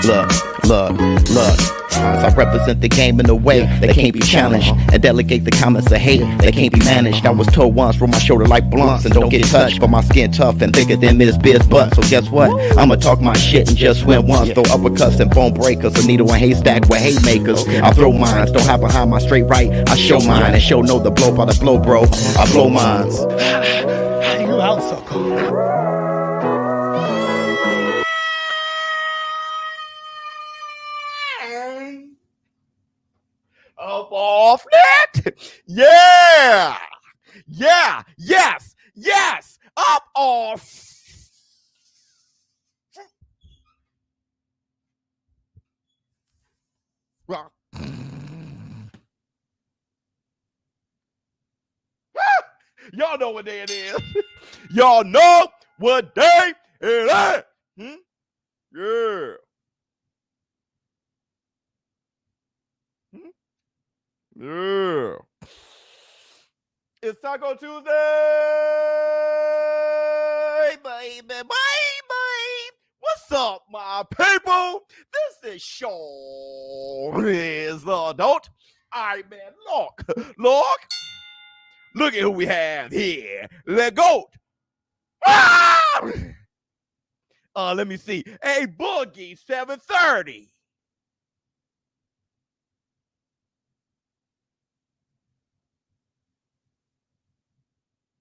Look. As I represent the game in a way that can't be challenged, and delegate the comments of hate that can't be managed. I was told once, roll my shoulder like blunts and don't get touched, but my skin tough and thicker than Miss Biz butt. So guess what? I'ma talk my shit and just win once. Throw uppercuts and bone breakers, a needle and haystack with hate makers. I throw mines, don't hide behind my straight right. I show mine and show no the blow by the blow, bro. I blow mines. You out, sucker. Up off net. Yeah. Yes. Up off. Y'all know what day it is. Y'all know what day it is. Yeah. Yeah. It's Taco Tuesday, baby. What's up, my people? This is ShowBizz The Adult. All right, man. Look. Look at who we have here. Let go. Let me see. A Boogie 730.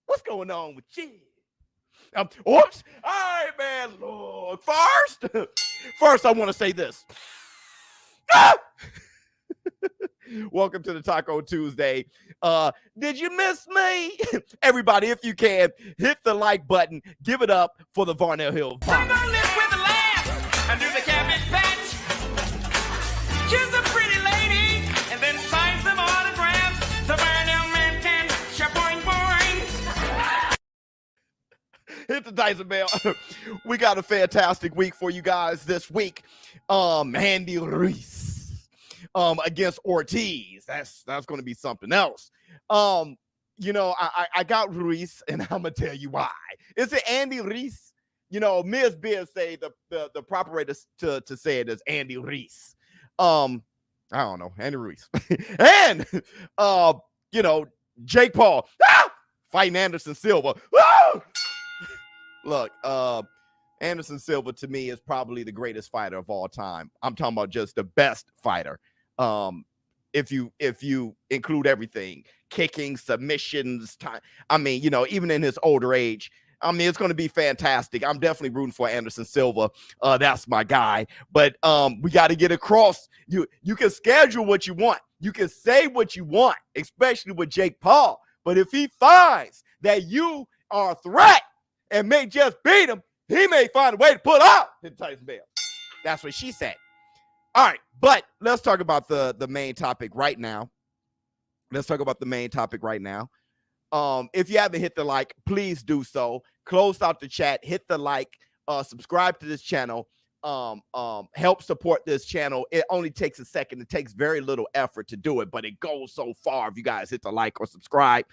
What's going on with you? Oops. All right, man. Look, first, I want to say this. Welcome to the Taco Tuesday. Did you miss me? Everybody, if you can, hit the like button. Give it up for the Varnell Hill. Come on, live with a laugh and do the cabbage patch. Kiss a pretty lady and then sign some autographs. The Varnell man can shaboing boing. Hit the Dyson bell. We got a fantastic week for you guys this week. Andy Ruiz against Ortiz. That's going to be something else. I got Ruiz, and I'm gonna tell you why. Is it Andy Ruiz? Ms. Biz say the proper way to say it is Andy Ruiz. I don't know, Andy Ruiz. And Jake Paul fighting Anderson Silva. Look, Anderson Silva to me is probably the greatest fighter of all time. I'm talking about just the best fighter. If you include everything, kicking, submissions, time. Even in his older age, it's going to be fantastic. I'm definitely rooting for Anderson Silva. That's my guy. But we got to get across. You can schedule what you want. You can say what you want, especially with Jake Paul. But if he finds that you are a threat and may just beat him, he may find a way to pull out the Tyson Bell. That's what she said. All right, but let's talk about the main topic right now. If you haven't hit the like, please do so. Close out the chat, hit the like, subscribe to this channel, help support this channel. It only takes a second. It takes very little effort to do it, but it goes so far if you guys hit the like or subscribe.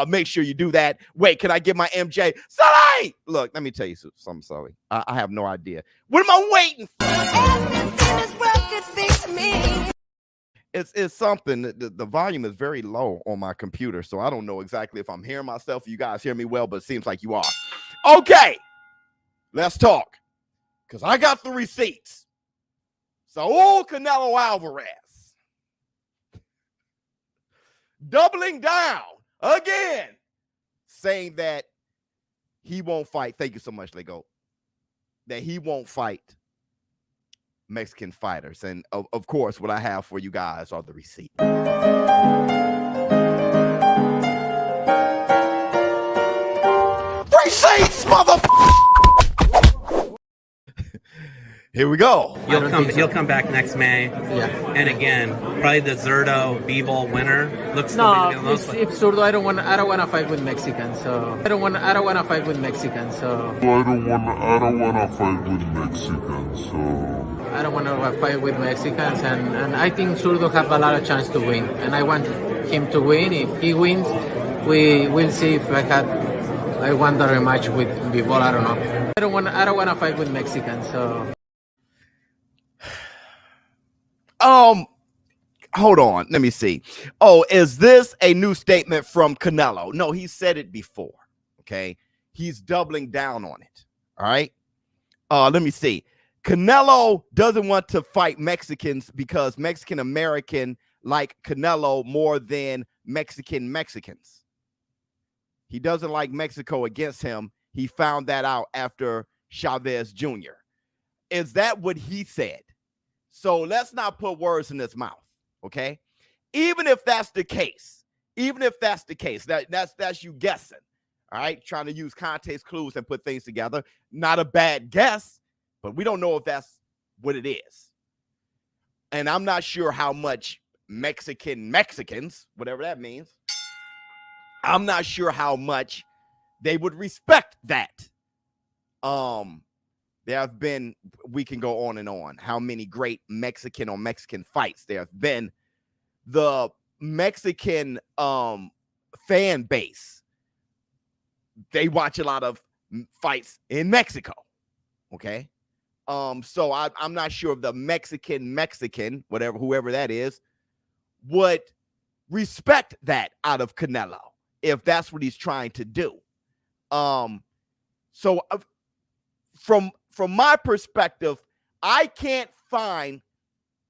Make sure you do that. Wait, can I get my MJ? Sully! Look, let me tell you something, Sully. I have no idea. What am I waiting for? It's something. The volume is very low on my computer, so I don't know exactly if I'm hearing myself. You guys hear me well, but it seems like you are. Okay, let's talk, because I got the receipts. So, Canelo Alvarez doubling down again, saying that he won't fight. Thank you so much, Lego. That he won't fight Mexican fighters. And of course, what I have for you guys are the receipts. Receipts, motherfucker! Here we go. He'll come back next May. Yeah. And again, probably the Zurdo Bivol winner. Looks if Zurdo, I don't want to fight with Mexicans. So I don't want to fight with Mexicans. So I don't want to fight with Mexicans. And I think Zurdo have a lot of chance to win. And I want him to win. If he wins, we will see if I want the rematch with Bivol. I don't know. I don't want to fight with Mexicans. So Hold on, let me see. Oh, is this a new statement from Canelo? No, he said it before. Okay, he's doubling down on it. All right. Let me see. Canelo doesn't want to fight Mexicans because Mexican American like Canelo more than Mexicans. He doesn't like Mexico against him. He found that out after ShowBizz Jr. Is that what he said? So let's not put words in his mouth, okay? Even if that's the case, that's you guessing, all right? Trying to use context clues and put things together. Not a bad guess, but we don't know if that's what it is. And I'm not sure how much Mexicans, whatever that means, I'm not sure how much they would respect that. There have been, we can go on and on, how many great Mexican on Mexican fights there have been. The Mexican fan base, they watch a lot of fights in Mexico, okay? So I'm not sure if the Mexican, whoever that is, would respect that out of Canelo if that's what he's trying to do. So from my perspective, I can't find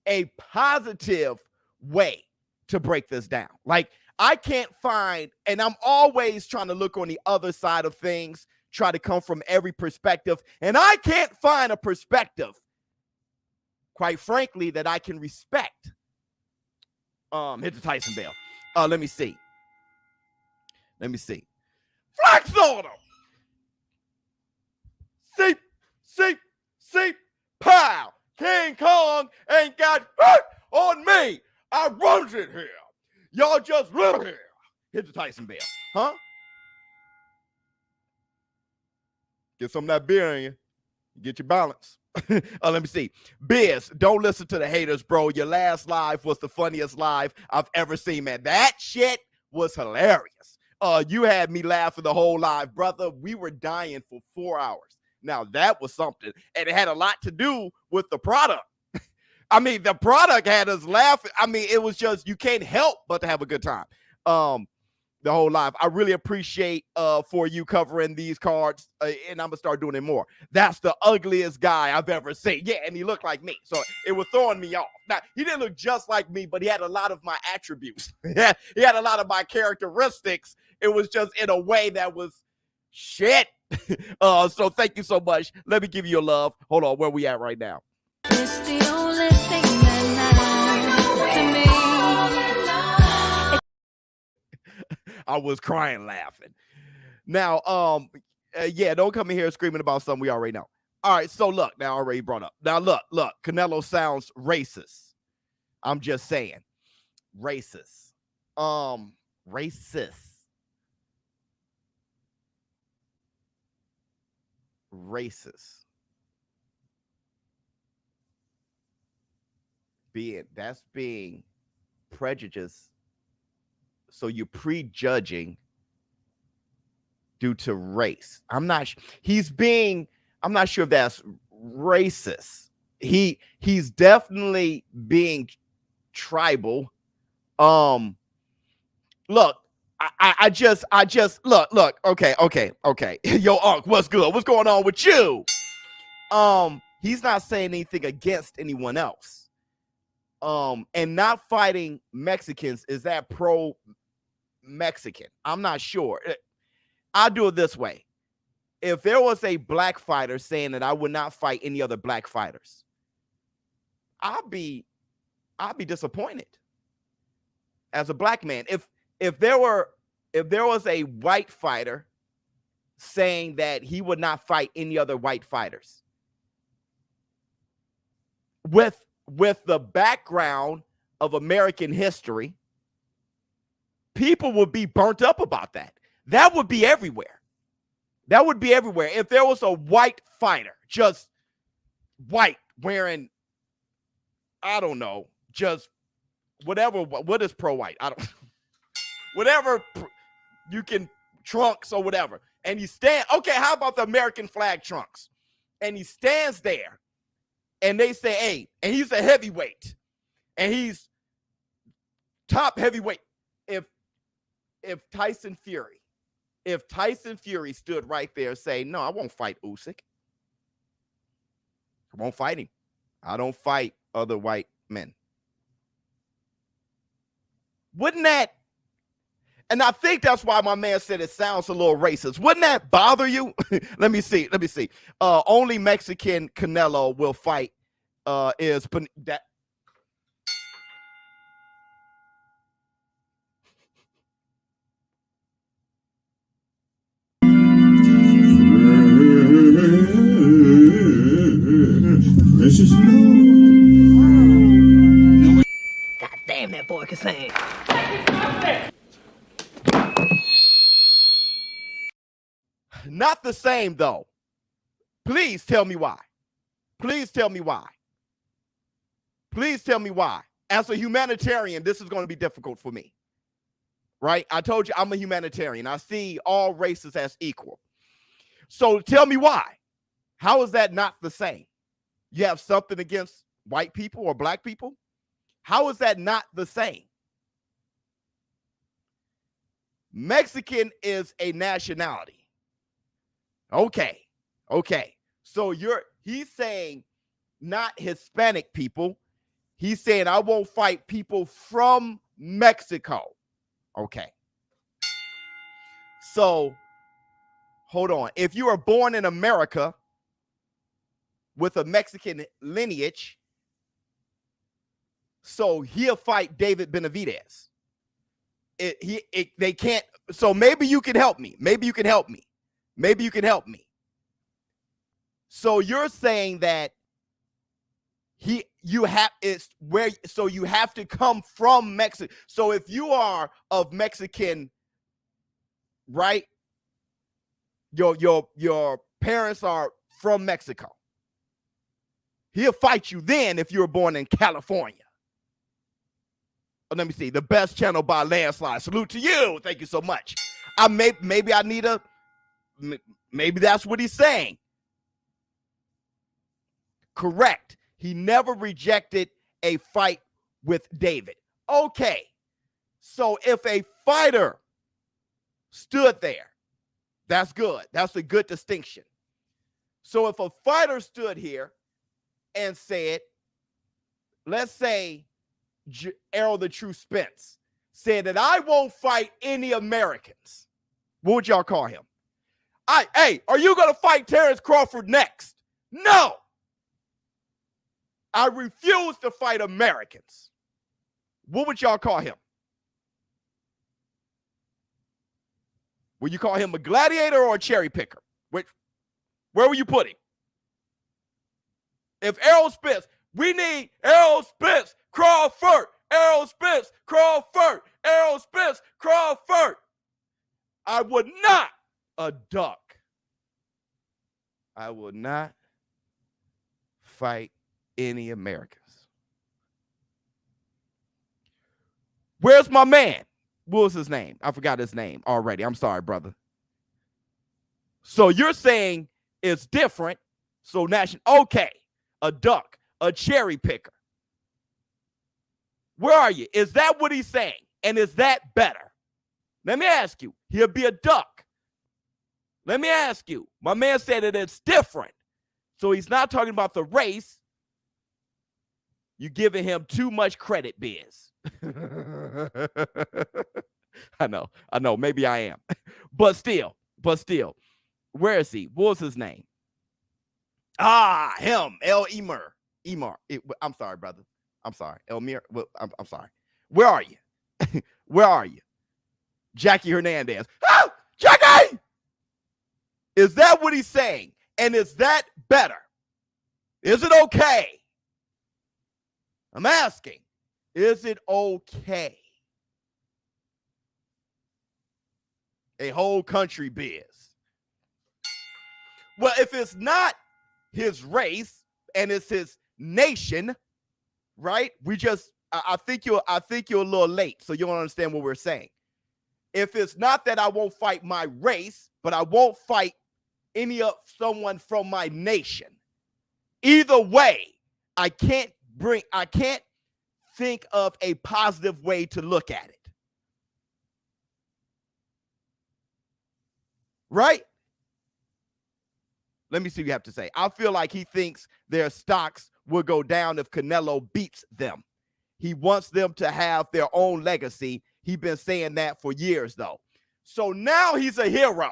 a positive way to break this down. Like, I can't find, and I'm always trying to look on the other side of things, try to come from every perspective, and I can't find a perspective, quite frankly, that I can respect. Hit the Tyson bell. Let me see. Flex on him. See, pow. King Kong ain't got hurt on me. I runs it here. Y'all just live here. Hit the Tyson bell. Huh? Get some of that beer in you. Get your balance. Let me see. Biz, don't listen to the haters, bro. Your last live was the funniest live I've ever seen, man. That shit was hilarious. You had me laughing the whole live, brother. We were dying for 4 hours. Now, that was something. And it had a lot to do with the product. I mean, the product had us laughing. I mean, it was just, you can't help but to have a good time. The whole live. I really appreciate for you covering these cards, and I'm gonna start doing it more. That's the ugliest guy I've ever seen. Yeah, and he looked like me, so it was throwing me off. Now, he didn't look just like me, but he had a lot of my attributes. He had a lot of my characteristics. It was just in a way that was shit. So thank you so much. Let me give you a love. Hold on, where we at right now? It's the only thing that matters to me. I was crying laughing. Now, yeah, don't come in here screaming about something we already know. All right, so look, now I already brought up. Now look, Canelo sounds racist. I'm just saying. Racist. Racist. That's being prejudiced. So you're prejudging due to race. I'm not sure if that's racist. He's definitely being tribal. Look, I just look. Okay. Yo, Unc, what's good? What's going on with you? He's not saying anything against anyone else. And not fighting Mexicans, is that pro-Mexican? I'm not sure. I'll do it this way. If there was a black fighter saying that I would not fight any other black fighters, I'll be disappointed as a black man. If there was a white fighter saying that he would not fight any other white fighters, with the background of American history, people would be burnt up about that. That would be everywhere. If there was a white fighter, just white, wearing, I don't know, just whatever. What is pro-white? I don't. Whatever you can, trunks or whatever. And he okay, how about the American flag trunks? And he stands there. And they say, hey, and he's a heavyweight. and he's top heavyweight. If Tyson Fury stood right there and say, no, I won't fight Usyk. I won't fight him. I don't fight other white men. Wouldn't that, and I think that's why my man said it sounds a little racist. Wouldn't that bother you? Let me see. Only Mexican Canelo will fight is that. This is God damn, that boy can sing. Not the same, though. Please tell me why. Please tell me why. Please tell me why. As a humanitarian, this is going to be difficult for me. Right? I told you I'm a humanitarian. I see all races as equal. So tell me why. How is that not the same? You have something against white people or black people? How is that not the same? Mexican is a nationality. Okay. So he's saying not Hispanic people. He's saying I won't fight people from Mexico. Okay. So hold on. If you are born in America with a Mexican lineage, so he'll fight David Benavidez. They can't. So maybe you can help me. Maybe you can help me. So you're saying that you have to come from Mexico. So if you are of Mexican, right? Your parents are from Mexico. He'll fight you then if you were born in California. Let me see. The best channel by landslide. Salute to you. Thank you so much. Maybe that's what he's saying. Correct. He never rejected a fight with David. Okay. So if a fighter stood there, that's good. That's a good distinction. So if a fighter stood here and said, let's say Errol the True Spence said that I won't fight any Americans, what would y'all call him? Hey, are you going to fight Terrence Crawford next? No. I refuse to fight Americans. What would y'all call him? Would you call him a gladiator or a cherry picker? Where will you put him? If Errol Spence, we need Errol Spence, Crawford, Errol Spence, Crawford, Errol Spence, Crawford. I would not I will not fight any Americans. Where's my man? What was his name? I forgot his name already. I'm sorry, brother. So you're saying it's different. So okay, a duck, a cherry picker. Where are you? Is that what he's saying? And is that better? Let me ask you. He'll be a duck. Let me ask you. My man said that it's different. So he's not talking about the race. You're giving him too much credit, Biz. I know. Maybe I am. But still. Where is he? What was his name? Him. Emir. I'm sorry, brother. I'm sorry. Elmir. Well, I'm sorry. Where are you? Where are you? Jackie Hernandez. Oh, Jackie! Is that what he's saying? And is that better? Is it okay? I'm asking. Is it okay? A whole country Biz. Well, if it's not his race and it's his nation, right? I think you're a little late, so you don't understand what we're saying. If it's not that I won't fight my race, but I won't fight someone from my nation. Either way, I can't think of a positive way to look at it. Right? Let me see what you have to say. I feel like he thinks their stocks will go down if Canelo beats them. He wants them to have their own legacy. He's been saying that for years, though. So now he's a hero.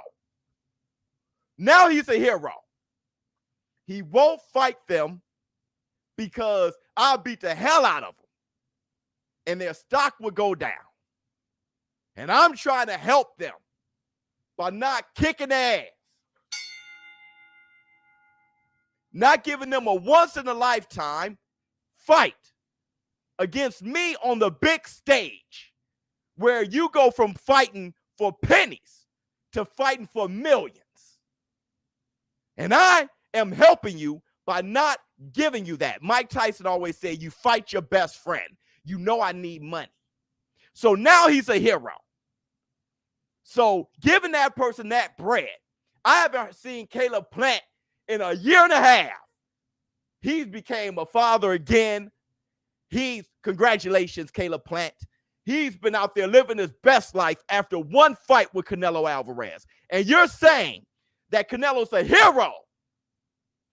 Now he's a hero. He won't fight them because I'll beat the hell out of them. And their stock will go down. And I'm trying to help them by not kicking their ass. Not giving them a once-in-a-lifetime fight against me on the big stage, where you go from fighting for pennies to fighting for millions. And I am helping you by not giving you that. Mike Tyson always said, you fight your best friend. You know I need money. So now he's a hero. So giving that person that bread, I haven't seen Caleb Plant in a year and a half. He's became a father again. Congratulations, Caleb Plant. He's been out there living his best life after one fight with Canelo Alvarez. And you're saying that Canelo's a hero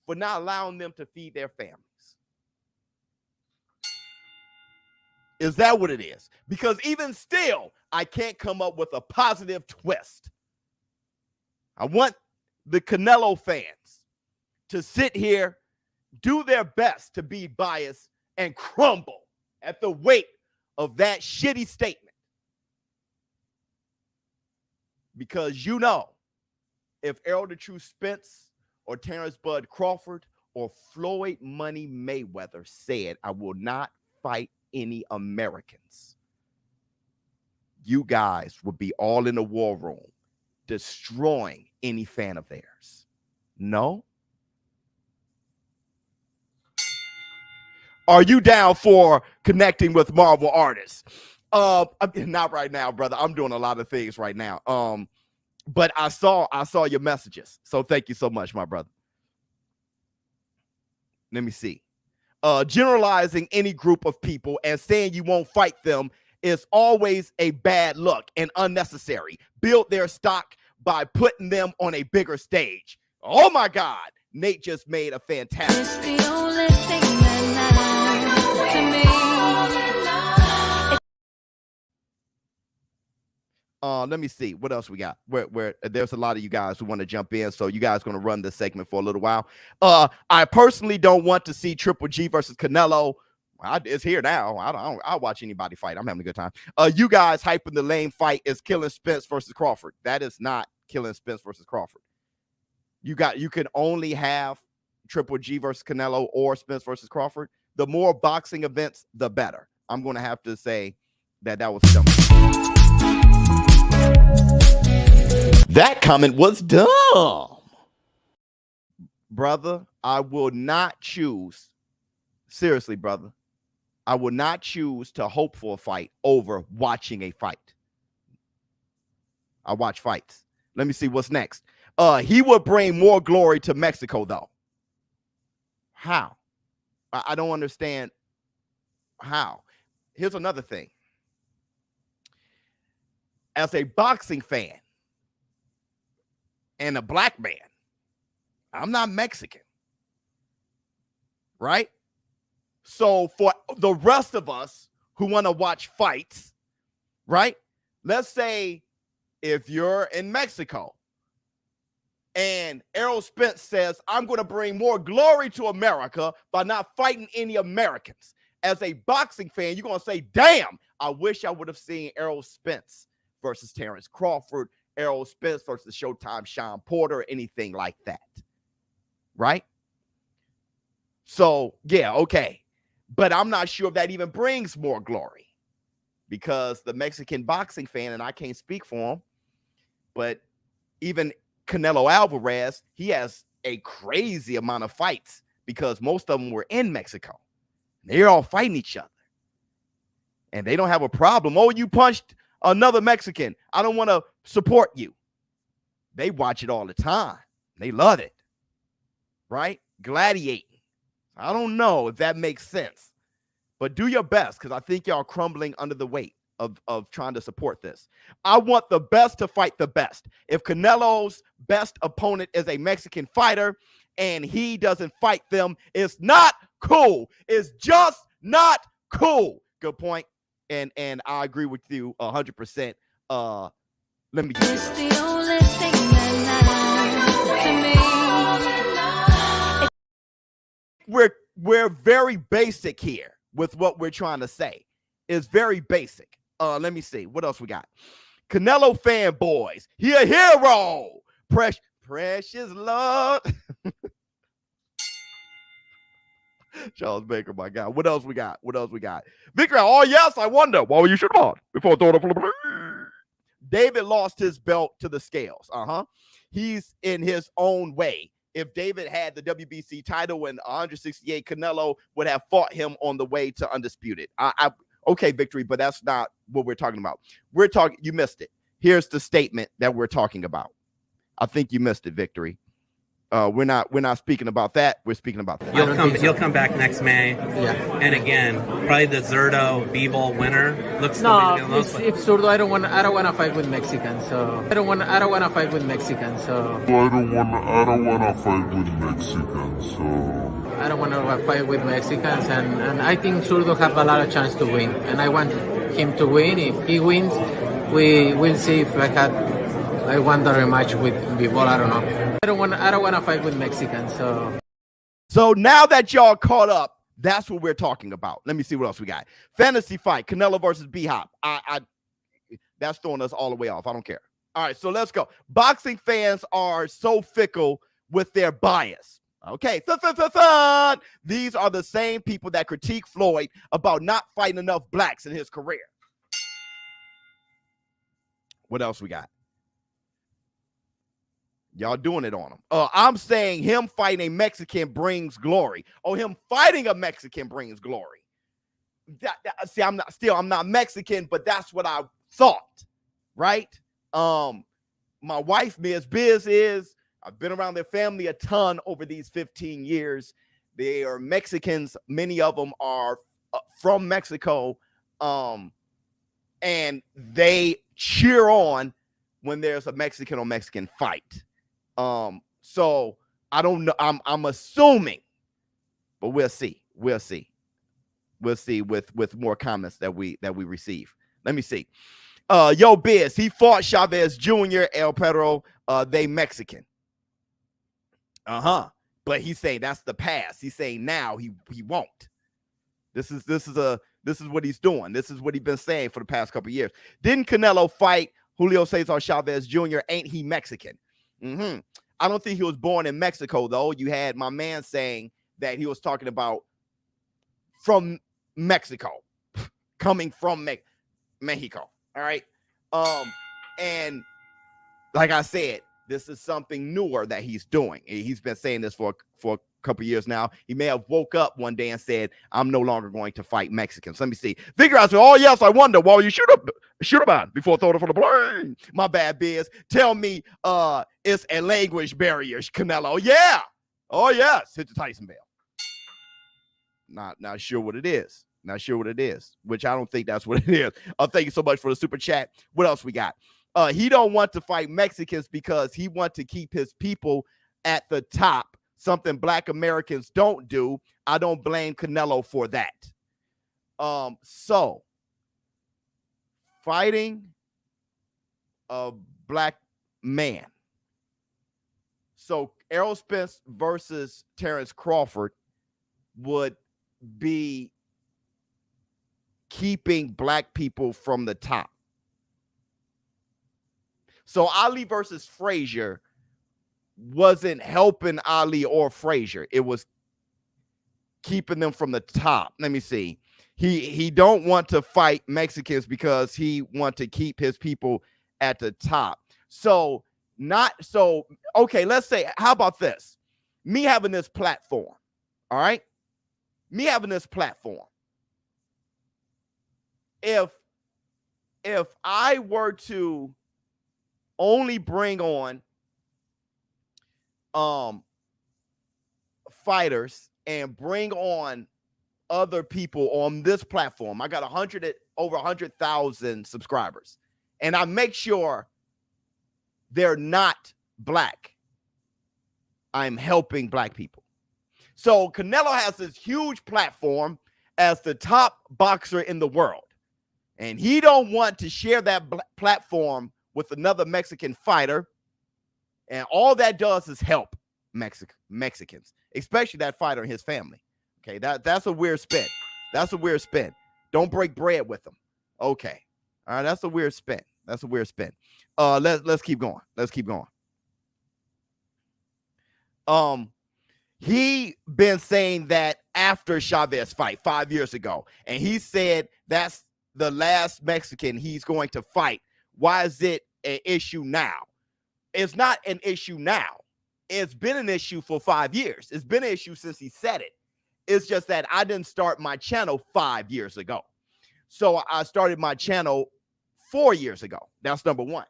for not allowing them to feed their families. Is that what it is? Because even still, I can't come up with a positive twist. I want the Canelo fans to sit here, do their best to be biased, and crumble at the weight of that shitty statement. Because you know, if Errol the True Spence or Terrence Bud Crawford or Floyd Money Mayweather said, I will not fight any Americans, you guys would be all in the war room destroying any fan of theirs. No? Are you down for connecting with Marvel artists? Not right now, brother. I'm doing a lot of things right now. But I saw your messages. So thank you so much, my brother. Let me see. Generalizing any group of people and saying you won't fight them is always a bad look and unnecessary. Build their stock by putting them on a bigger stage. Oh my God. Nate just made a fantastic. It's the only thing that matters to me. Let me see what else we got. Where there's a lot of you guys who want to jump in, so you guys going to run this segment for a little while. I personally don't want to see Triple G versus Canelo. It's here now. I'll watch anybody fight. I'm having a good time. You guys hyping the lame fight is killing Spence versus Crawford. That is not killing Spence versus Crawford. You can only have Triple G versus Canelo or Spence versus Crawford. The more boxing events, the better. I'm going to have to say that was dumb. That comment was dumb. Brother, I will not choose. Seriously, brother. I will not choose to hope for a fight over watching a fight. I watch fights. Let me see what's next. He would bring more glory to Mexico, though. How? I don't understand how. Here's another thing. As a boxing fan and a black man, I'm not Mexican, right? So for the rest of us who want to watch fights, right? Let's say if you're in Mexico and Errol Spence says, I'm going to bring more glory to America by not fighting any Americans. As a boxing fan, you're going to say, damn, I wish I would have seen Errol Spence versus Terrence Crawford, Errol Spence versus Showtime Sean Porter, anything like that. Right? So, yeah, okay. But I'm not sure if that even brings more glory, because the Mexican boxing fan, and I can't speak for him, but even Canelo Alvarez, he has a crazy amount of fights because most of them were in Mexico. They're all fighting each other. And they don't have a problem. Oh, you punched another Mexican. I don't want to support you. They watch it all the time. They love it. Right? Gladiating. I don't know if that makes sense. but do your best because I think y'all crumbling under the weight of trying to support this. I want the best to fight the best. If Canelo's best opponent is a Mexican fighter and he doesn't fight them, it's not cool. It's just not cool. Good point. And I agree with you 100%. Let me get It's the only thing that matters to me. we're very basic here with what we're trying to say. It's very basic. Let me see. What else we got? Canelo fanboys. He a hero. Precious Lord. Charles Baker, my God. What else we got? Victor, oh yes, I wonder. Why were you should on before David lost his belt to the scales. He's in his own way. If David had the WBC title in 168, Canelo would have fought him on the way to undisputed. Okay, Victory, but that's not what we're talking about. You missed it. Here's the statement that we're talking about. I think you missed it, Victory. We're not speaking about that. We're speaking about that. You'll come back next May. Yeah. And again, probably the Zurdo Bivol winner. Looks No, if Zurdo, I don't want to fight with Mexicans. So I don't want to fight with Mexicans. So I don't wanna fight with Mexicans. So I don't want to fight with Mexicans, and I think Zurdo have a lot of chance to win, and I want him to win. If he wins, we will see if I want the rematch with Bivol. I don't know. I don't want to fight with Mexicans. So now that y'all caught up, that's what we're talking about. Let me see what else we got. Fantasy fight, Canelo versus B-Hop. That's throwing us all the way off. I don't care. All right, so let's go. Boxing fans are so fickle with their bias. Okay, these are the same people that critique Floyd about not fighting enough blacks in his career. What else we got? Y'all doing it on him. I'm saying him fighting a Mexican brings glory. Him fighting a Mexican brings glory. See, I'm not Mexican, but that's what I thought, right? My wife, Ms. Biz, is. I've been around their family a ton over these 15 years. They are Mexicans. Many of them are from Mexico. And they cheer on when there's a Mexican on Mexican fight. So I don't know. I'm assuming, but we'll see. We'll see with more comments that we receive. Let me see. Yo, Biz, he fought Chavez Jr., El Perro. They Mexican. But he's saying that's the past. He's saying now he won't. This is what he's doing. This is what he's been saying for the past couple of years. Didn't Canelo fight Julio Cesar Chavez Jr.? Ain't he Mexican? I don't think he was born in Mexico, though. You had my man saying that he was talking about from Mexico, coming from Mexico. All right. And like I said, this is something newer that he's doing. He's been saying this for a couple years now. He may have woke up one day and said, I'm no longer going to fight Mexicans. Let me see. Figure out, oh, yes, I wonder. Well, you shoot him on before throwing it for the plane. My bad, Biz. Tell me it's a language barrier, Canelo. Yeah. Oh, yes. Hit the Tyson bell. Not sure what it is. Which I don't think that's what it is. Thank you so much for the super chat. What else we got? He don't want to fight Mexicans because he wants to keep his people at the top, something Black Americans don't do. I don't blame Canelo for that. So fighting a black man. So Errol Spence versus Terrence Crawford would be keeping black people from the top. So Ali versus Frazier wasn't helping Ali or Frazier. It was keeping them from the top. Let me see. He don't want to fight Mexicans because he want to keep his people at the top. So okay, let's say, how about this? Me having this platform, all right? Me having this platform. If I were to only bring on fighters and bring on other people on this platform. I got over 100,000 subscribers, and I make sure they're not black. I'm helping black people. So Canelo has this huge platform as the top boxer in the world, and he don't want to share that platform with another Mexican fighter. And all that does is help Mexicans, especially that fighter and his family. Okay, that's a weird spin. That's a weird spin. Don't break bread with them. Okay, all right, that's a weird spin. That's a weird spin. Let's keep going. Let's keep going. He been saying that after ShowBizz fight 5 years ago, and he said that's the last Mexican he's going to fight. Why is it an issue now? It's not an issue now. It's been an issue for 5 years. It's been an issue since he said it. It's just that I didn't start my channel 5 years ago. So I started my channel 4 years ago. That's number one.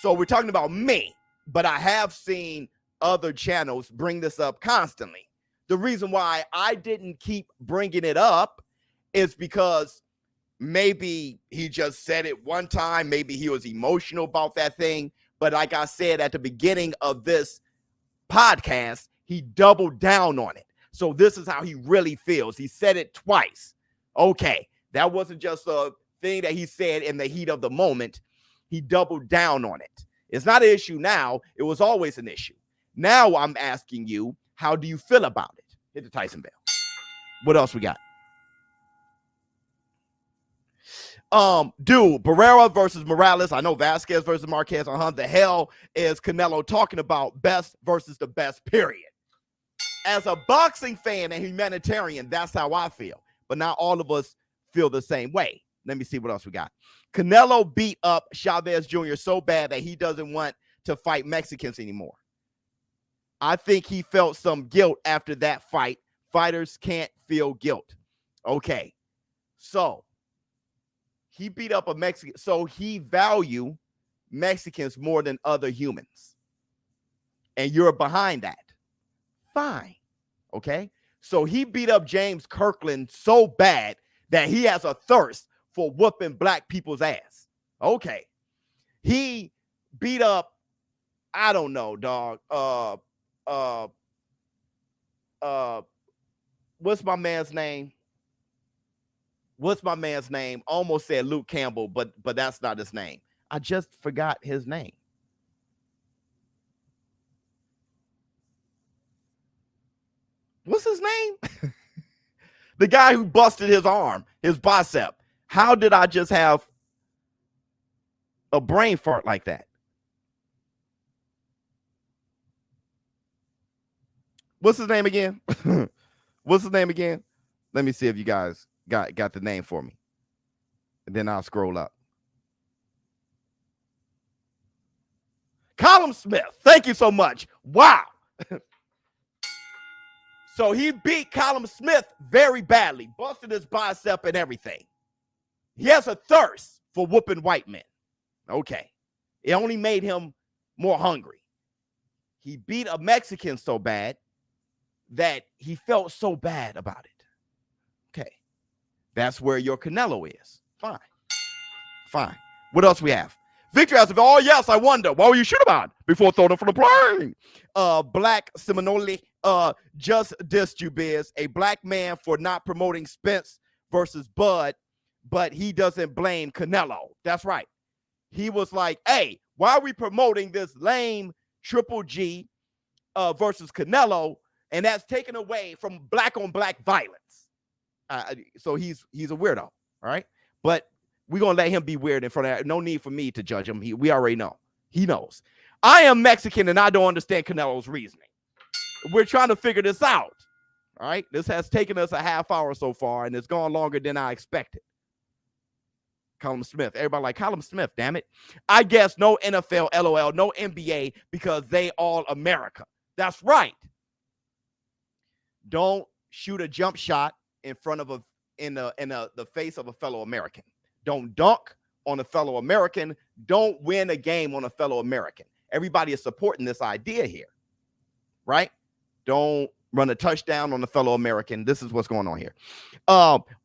So we're talking about me, but I have seen other channels bring this up constantly. The reason why I didn't keep bringing it up is because maybe he just said it one time. Maybe he was emotional about that thing. But like I said at the beginning of this podcast, he doubled down on it. So this is how he really feels. He said it twice. Okay, that wasn't just a thing that he said in the heat of the moment. He doubled down on it. It's not an issue now. It was always an issue. Now I'm asking you, how do you feel about it? Hit the Tyson bell. What else we got? Dude, Barrera versus Morales. I know Vasquez versus Marquez. The hell is Canelo talking about? Best versus the best, period. As a boxing fan and humanitarian, that's how I feel. But not all of us feel the same way. Let me see what else we got. Canelo beat up ShowBizz Jr. so bad that he doesn't want to fight Mexicans anymore. I think he felt some guilt after that fight. Fighters can't feel guilt. Okay. So he beat up a Mexican. So he value Mexicans more than other humans. And you're behind that. Fine. Okay. So he beat up James Kirkland so bad that he has a thirst for whooping black people's ass. Okay. He beat up, I don't know, dog. What's my man's name? What's my man's name? Almost said Luke Campbell, but that's not his name. I just forgot his name. What's his name? The guy who busted his arm, his bicep. How did I just have a brain fart like that? What's his name again? What's his name again? Let me see if you guys got the name for me. And then I'll scroll up. Callum Smith. Thank you so much. Wow. So he beat Callum Smith very badly, busted his bicep and everything. He has a thirst for whooping white men. Okay. It only made him more hungry. He beat a Mexican so bad that he felt so bad about it. Okay. That's where your Canelo is. Fine. Fine. What else we have? Victor has oh yes, I wonder. What were you shoot about before throwing him from the plane? Black Seminole just dissed you, Biz. A black man for not promoting Spence versus Bud, but he doesn't blame Canelo. That's right. He was like, hey, why are we promoting this lame Triple G versus Canelo? And that's taken away from black on black violence. So he's a weirdo, all right? But we're going to let him be weird in front of that. No need for me to judge him. We already know. He knows. I am Mexican and I don't understand Canelo's reasoning. We're trying to figure this out, all right? This has taken us a half hour so far, and it's gone longer than I expected. Callum Smith. Everybody like, Callum Smith, damn it. I guess no NFL, LOL, no NBA, because they all America. That's right. Don't shoot a jump shot in front of the face of a fellow American. Don't dunk on a fellow American. Don't win a game on a fellow American. Everybody is supporting this idea here, right? Don't run a touchdown on a fellow American. This is what's going on here.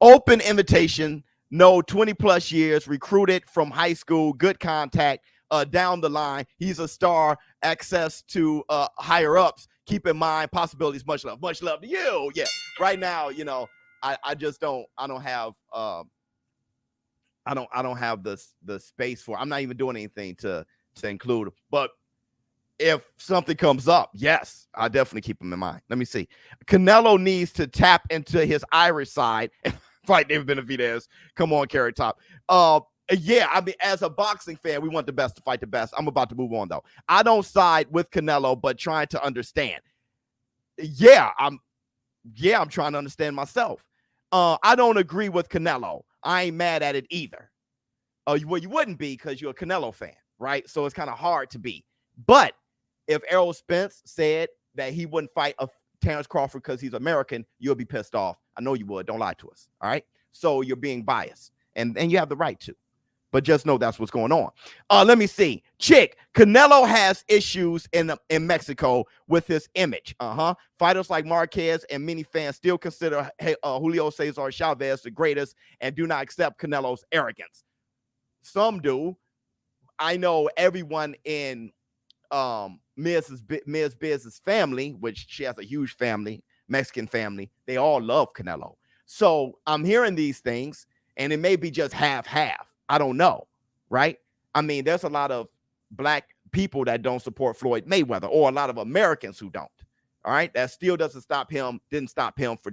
Open invitation, no 20 plus years, recruited from high school, good contact down the line. He's a star, access to higher ups. Keep in mind possibilities. Much love to you. Yeah, right now, you know, I just don't have I don't have the space for. I'm not even doing anything to include, but if something comes up, yes, I definitely keep him in mind. Let me see. Canelo needs to tap into his Irish side and fight David Benavidez. Come on, Carrot Top. Yeah, I mean, as a boxing fan, we want the best to fight the best. I'm about to move on, though. I don't side with Canelo, but trying to understand. Yeah, I'm trying to understand myself. I don't agree with Canelo. I ain't mad at it either. Well, you wouldn't be because you're a Canelo fan, right? So it's kind of hard to be. But if Errol Spence said that he wouldn't fight a Terrence Crawford because he's American, you'll be pissed off. I know you would. Don't lie to us. All right. So you're being biased, and you have the right to. But just know that's what's going on. Let me see. Chick, Canelo has issues in Mexico with his image. Fighters like Marquez and many fans still consider Julio Cesar Chavez the greatest and do not accept Canelo's arrogance. Some do. I know everyone in Ms. Biz's family, which she has a huge family, Mexican family, they all love Canelo. So I'm hearing these things, and it may be just half. I don't know, right? I mean, there's a lot of black people that don't support Floyd Mayweather, or a lot of Americans who don't. All right, that still didn't stop him for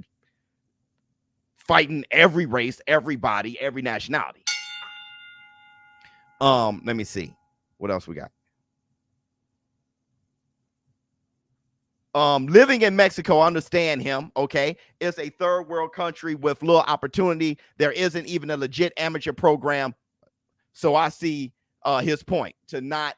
fighting every race, everybody, every nationality. Let me see what else we got. Living in Mexico, I understand him. Okay, it's a third world country with little opportunity. There isn't even a legit amateur program. So I see his point to not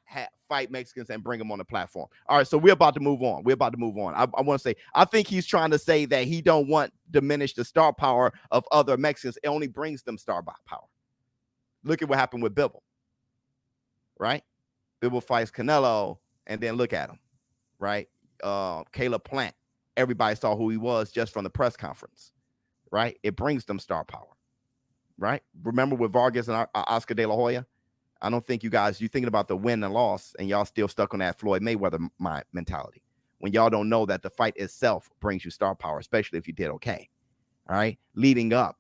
fight Mexicans and bring them on the platform. All right, so we're about to move on. I want to say, I think he's trying to say that he don't want diminish the star power of other Mexicans. It only brings them star power. Look at what happened with Bivol, right? Bivol fights Canelo, and then look at him, right? Caleb Plant. Everybody saw who he was just from the press conference, right? It brings them star power. Right? Remember with Vargas and Oscar De La Hoya? I don't think you thinking about the win and loss, and y'all still stuck on that Floyd Mayweather mentality. When y'all don't know that the fight itself brings you star power, especially if you did okay. All right? Leading up,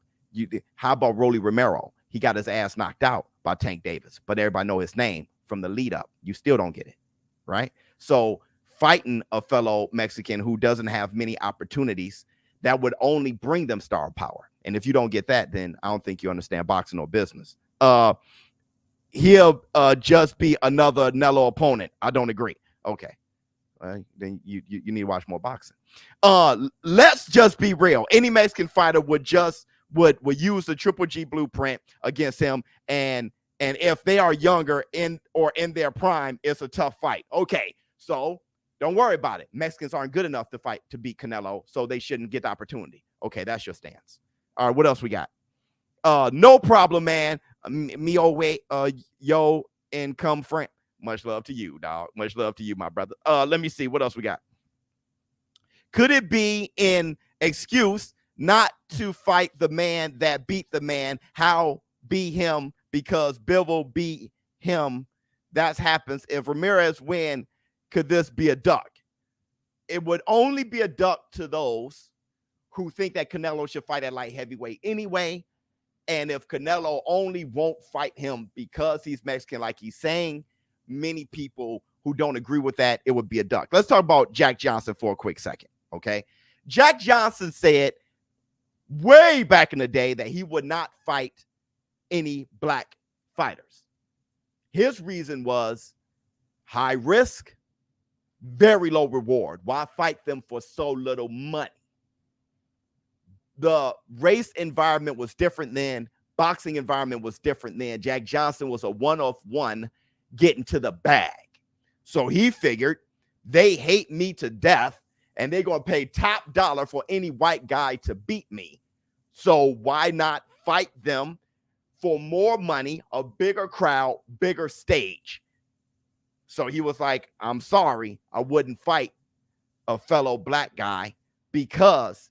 how about Rolly Romero? He got his ass knocked out by Tank Davis, but everybody know his name from the lead up. You still don't get it, right? So fighting a fellow Mexican who doesn't have many opportunities, that would only bring them star power. And if you don't get that, then I don't think you understand boxing or business. He'll just be another Nello opponent. I don't agree. Okay. Then you need to watch more boxing. Let's just be real. Any Mexican fighter would use the Triple G blueprint against him. And if they are younger in their prime, it's a tough fight. Okay. So don't worry about it. Mexicans aren't good enough to beat Canelo, so they shouldn't get the opportunity. Okay, that's your stance. All right, what else we got? No problem, man. Yo, income friend. Much love to you, dog. Much love to you, my brother. Let me see what else we got. Could it be an excuse not to fight the man that beat the man? How be him because Bivol beat him? That happens. If Ramirez win, could this be a duck? It would only be a duck to those who think that Canelo should fight at light heavyweight anyway. And if Canelo only won't fight him because he's Mexican, like he's saying, many people who don't agree with that, it would be a duck. Let's talk about Jack Johnson for a quick second, okay? Jack Johnson said way back in the day that he would not fight any black fighters. His reason was high risk, very low reward. Why fight them for so little money? The race environment was different then. Boxing environment was different then. Jack Johnson was a one-of-one getting to the bag. So he figured they hate me to death and they're going to pay top dollar for any white guy to beat me. So why not fight them for more money, a bigger crowd, bigger stage? So he was like, I'm sorry, I wouldn't fight a fellow black guy because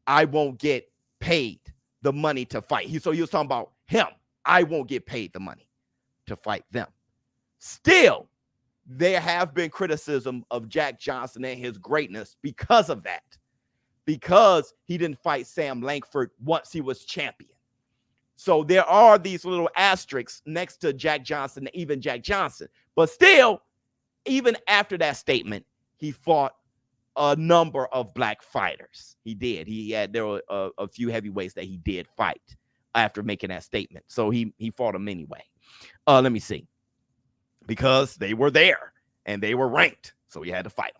I won't get paid the money to fight. So he was talking about him. I won't get paid the money to fight them. Still, there have been criticism of Jack Johnson and his greatness because of that, because he didn't fight Sam Langford once he was champion. So there are these little asterisks next to Jack Johnson, even Jack Johnson. But still, even after that statement, he fought a number of black fighters. He did. There were a few heavyweights that he did fight after making that statement. So he fought them anyway. Let me see. Because they were there and they were ranked. So he had to fight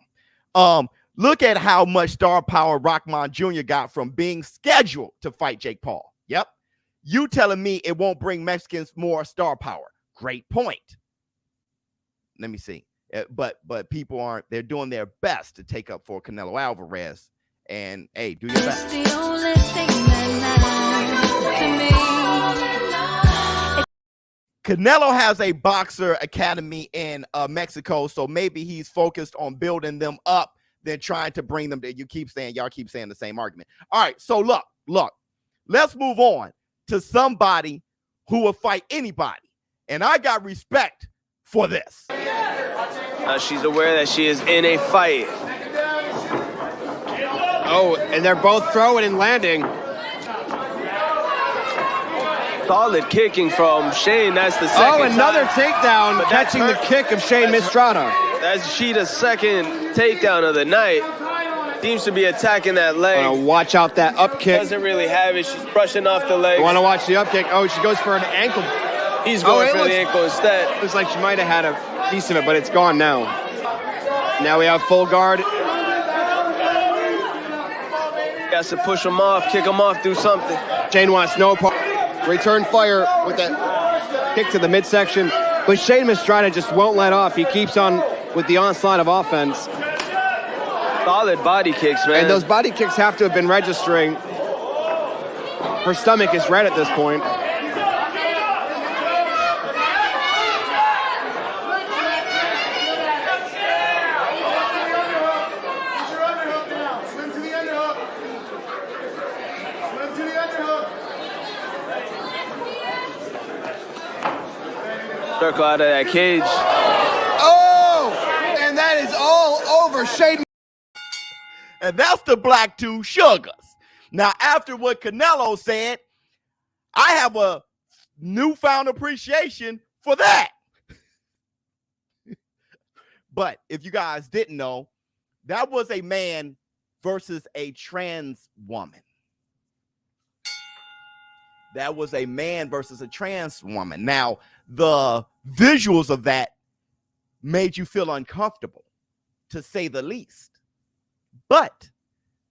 them. Look at how much star power Rockman Jr. got from being scheduled to fight Jake Paul. Yep. You telling me it won't bring Mexicans more star power. Great point. Let me see. But people aren't. They're doing their best to take up for Canelo Alvarez. And, hey, do your best. It's the only thing that matters to me. Canelo has a boxer academy in Mexico, so maybe he's focused on building them up than trying to bring them to. Y'all keep saying the same argument. All right, so look, let's move on to somebody who will fight anybody, and I got respect for this. She's aware that she is in a fight. Oh, and they're both throwing and landing. Solid kicking from Shane. That's the second time. Another takedown, But catching the kick of Shane Mistrata. That's Sheeta's second takedown of the night. Seems to be attacking that leg. Watch out that up kick. Doesn't really have it. She's brushing off the leg. You want to watch the up kick. Oh, she goes for an ankle. He's going for the ankle instead. Looks like she might have had a piece of it, but it's gone now. Now we have full guard. Got to push him off, kick him off, do something. Shane wants no part. Return fire with that kick to the midsection. But Shane Mistrata just won't let off. He keeps on with the onslaught of offense. Solid body kicks, man. And those body kicks have to have been registering. Her stomach is red at this point. Circle out of that cage. Oh! And that is all over Shane. And that's the Black Two Sugars. Now, after what Canelo said, I have a newfound appreciation for that. But if you guys didn't know, that was a man versus a trans woman. That was a man versus a trans woman. Now, the visuals of that made you feel uncomfortable, to say the least. But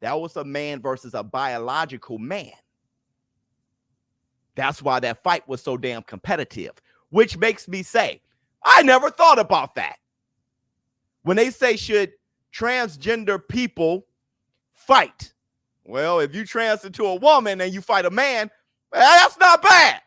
that was a man versus a biological man. That's why that fight was so damn competitive, which makes me say, I never thought about that. When they say, should transgender people fight? Well, if you trans into a woman and you fight a man, that's not bad.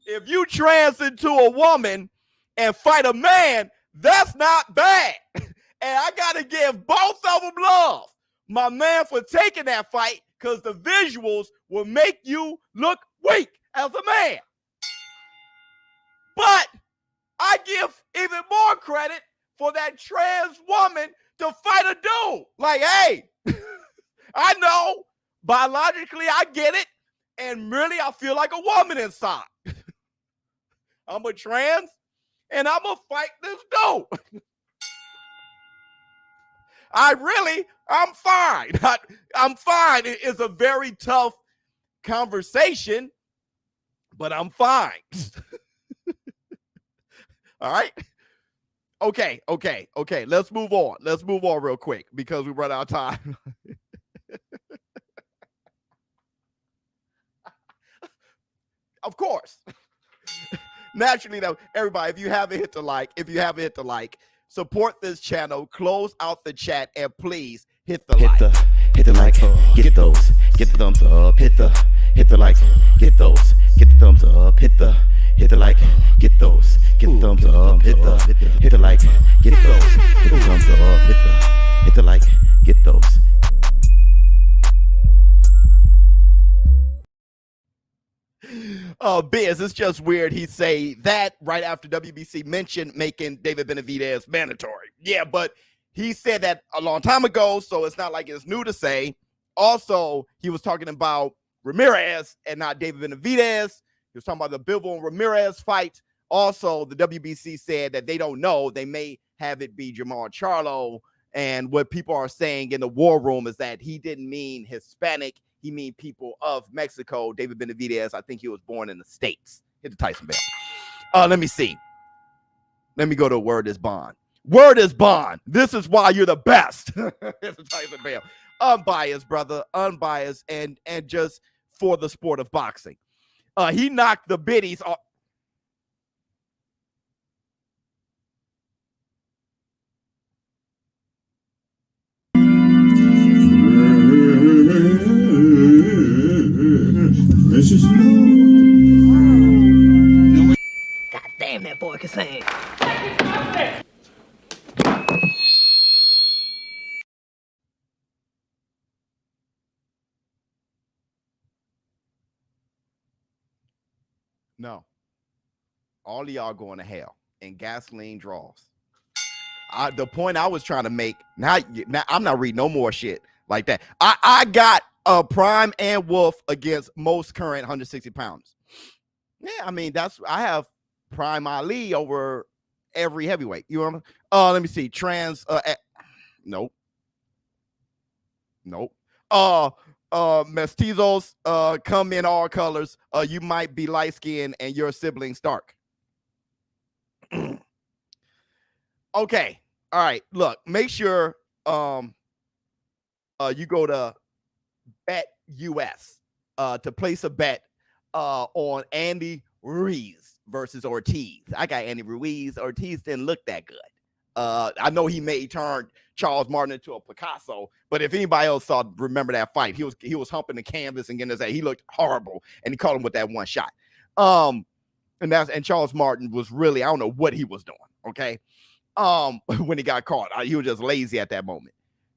If you trans into a woman and fight a man, that's not bad. And I got to give both of them love. My man for taking that fight, because the visuals will make you look weak as a man. But I give even more credit for that trans woman to fight a dude. Like, hey, I know biologically I get it. And really, I feel like a woman inside. I'm a trans, and I'm going to fight this dude. I'm fine. I'm fine. It is a very tough conversation, but I'm fine. All right? Okay. Let's move on. Let's move on real quick because we run out of time. Of course. Naturally, though, everybody, if you haven't hit the like, support this channel, close out the chat, and please hit the like. Hit the like, get the thumbs up, hit the hit the like, get those, get the thumbs up, hit the like, get those, get the thumbs up, hit the like, get those, hit the thumbs up, hit the like, get those. Biz, it's just weird he say that right after WBC mentioned making David Benavidez mandatory. Yeah, but he said that a long time ago, so it's not like it's new to say. Also, he was talking about Ramirez and not David Benavidez. He was talking about the Bivol and Ramirez fight. Also, the WBC said that they don't know. They may have it be Jamal Charlo. And what people are saying in the war room is that he didn't mean Hispanic. He mean people of Mexico. David Benavidez, I think he was born in the States. Hit the Tyson bell. Let me see. Let me go to Word is Bond. Word is bond. This is why you're the best. Hit the Tyson bell. Unbiased, brother. Unbiased and just for the sport of boxing. He knocked the biddies off. God damn, that boy can sing. No. All of y'all going to hell and gasoline draws. The point I was trying to make, now I'm not reading no more shit like that. I got Prime and Wolf against most current 160 pounds. Yeah, I mean, I have Prime Ali over every heavyweight. You know what I'm let me see. Nope. Mestizos come in all colors. You might be light skinned and your sibling Stark. Okay. All right. Look, make sure you go to Bet US to place a bet on Andy Ruiz versus Ortiz. I got Andy Ruiz. Ortiz didn't look that good. I know he may turn Charles Martin into a Picasso, but if anybody else remember that fight, he was humping the canvas and getting his head. He looked horrible, and he caught him with that one shot. And Charles Martin was really, I don't know what he was doing. Okay, when he got caught, he was just lazy at that moment.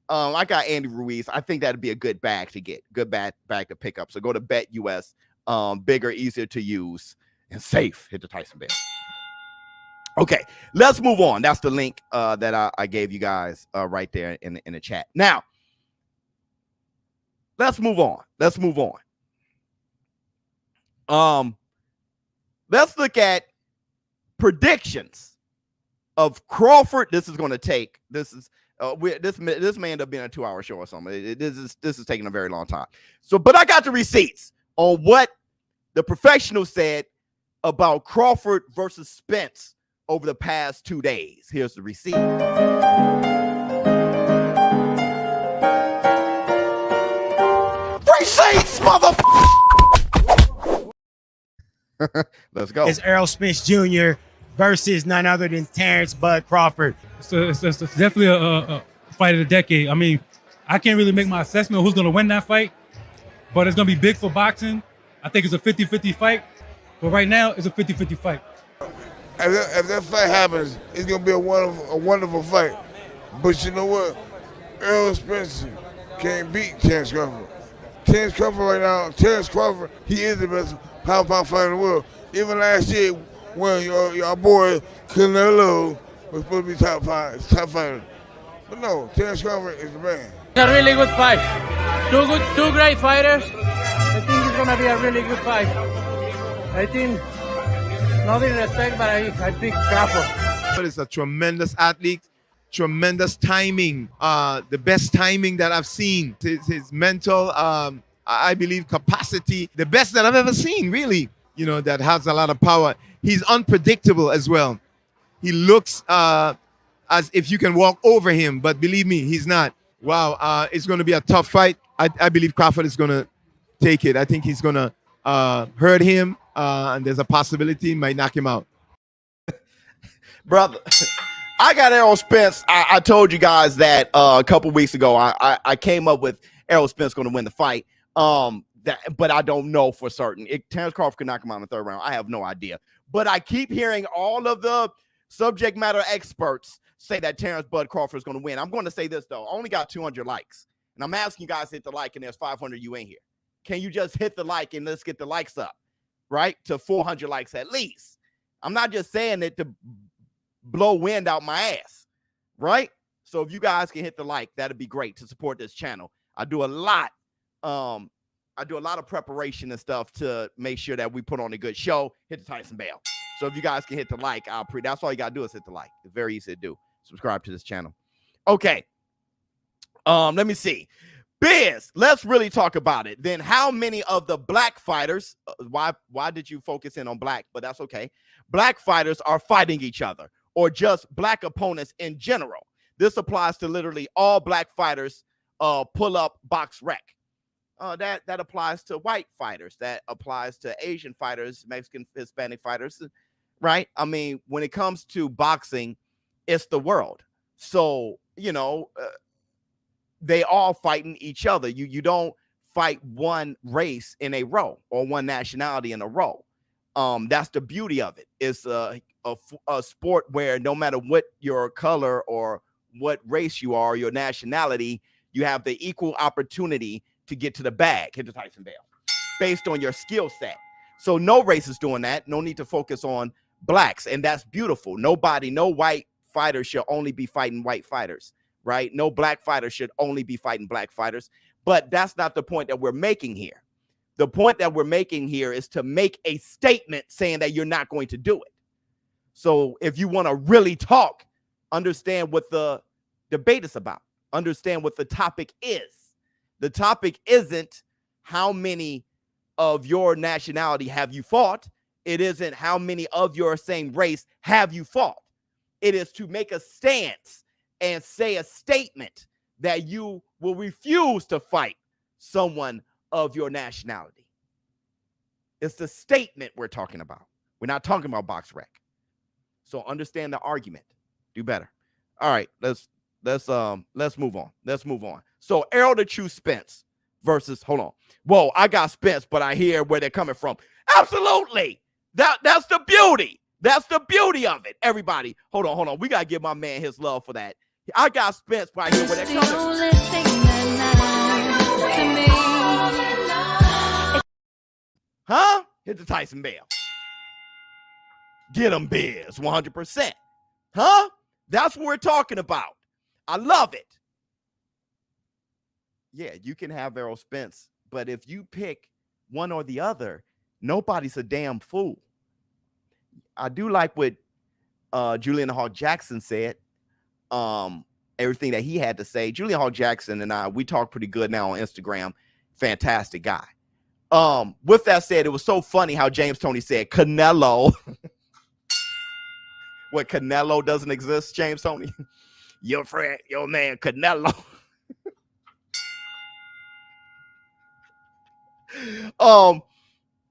I got Andy Ruiz. I think that'd be a good bag to get, good bag to pick up. So go to Bet US. Bigger, easier to use, and safe. Hit the Tyson bell. Okay, let's move on. That's the link that I gave you guys right there in the chat. Now, let's move on. Let's look at predictions of Crawford. This is going to take. This may end up being a 2-hour show or something. This is taking a very long time. So, but I got the receipts on what the professional said about Crawford versus Spence over the past 2 days. Here's the receipt. Receipts, motherfucker! Let's go. It's Errol Spence Jr. versus none other than Terrence Bud Crawford. It's definitely a fight of the decade. I mean, I can't really make my assessment of who's going to win that fight, but it's going to be big for boxing. I think it's a 50-50 fight, but right now it's a 50-50 fight. If that fight happens, it's gonna be a wonderful fight. But you know what? Errol Spence can't beat Terrence Crawford. Terrence Crawford right now, he is the best pound fighter in the world. Even last year, when your boy Canelo was supposed to be top fighter. But no, Terrence Crawford is the man. It's a really good fight. Two great fighters. I think it's gonna be a really good fight. I think. No disrespect, but I pick Crawford. He's a tremendous athlete, tremendous timing, the best timing that I've seen. His mental, I believe, capacity, the best that I've ever seen, really, that has a lot of power. He's unpredictable as well. He looks as if you can walk over him, but believe me, he's not. Wow, it's going to be a tough fight. I believe Crawford is going to take it. I think he's going to hurt him. And there's a possibility he might knock him out. Brother, I got Errol Spence. I told you guys that a couple weeks ago. I came up with Errol Spence going to win the fight. But I don't know for certain. Terrence Crawford could knock him out in the third round. I have no idea. But I keep hearing all of the subject matter experts say that Terrence Bud Crawford is going to win. I'm going to say this, though. I only got 200 likes. And I'm asking you guys to hit the like, and there's 500 you in here. Can you just hit the like and let's get the likes up, right? To 400 likes at least. I'm not just saying it to blow wind out my ass, right? So if you guys can hit the like, that'd be great to support this channel. I do a lot of preparation and stuff to make sure that we put on a good show. Hit the Tyson bell. So if you guys can hit the like, that's all you gotta do is hit the like. It's very easy to do. Subscribe to this channel. Okay. Let me see. Biz, let's really talk about it. Then how many of the black fighters, why did you focus in on black? But that's okay. Black fighters are fighting each other, or just black opponents in general. This applies to literally all black fighters. Pull up box rec. That applies to white fighters. That applies to Asian fighters, Mexican, Hispanic fighters, right? I mean, when it comes to boxing, it's the world. So, you know, they all fighting each other. You don't fight one race in a row or one nationality in a row. That's the beauty of it. It's a sport where no matter what your color or what race you are, your nationality, you have the equal opportunity to get to the bag, hit the Tyson bell, based on your skill set. So no race is doing that. No need to focus on blacks. And that's beautiful. No white fighter should only be fighting white fighters, right? No black fighter should only be fighting black fighters. But that's not the point that we're making here. The point that we're making here is to make a statement saying that you're not going to do it. So if you want to really talk, understand what the debate is about. Understand what the topic is. The topic isn't how many of your nationality have you fought. It isn't how many of your same race have you fought. It is to make a stance and say a statement that you will refuse to fight someone of your nationality. It's the statement we're talking about. We're not talking about box rec. So understand the argument. Do better. All right, let's move on. Let's move on. So Errol the True Spence versus, hold on. Whoa, I got Spence, but I hear where they're coming from. Absolutely. That's the beauty. That's the beauty of it. Everybody, hold on. We gotta give my man his love for that. I got Spence, but I hear where they're coming from. Huh? Hit the Tyson bell. Get him, Biz, 100%. Huh? That's what we're talking about. I love it. Yeah, you can have Errol Spence, but if you pick one or the other, nobody's a damn fool. I do like what Julian Hall Jackson said, everything that he had to say. Julian Hall Jackson and I, we talk pretty good now on Instagram. Fantastic guy. With that said, it was so funny how James Toney said Canelo. What, Canelo doesn't exist, James Toney? Your friend, your man, Canelo.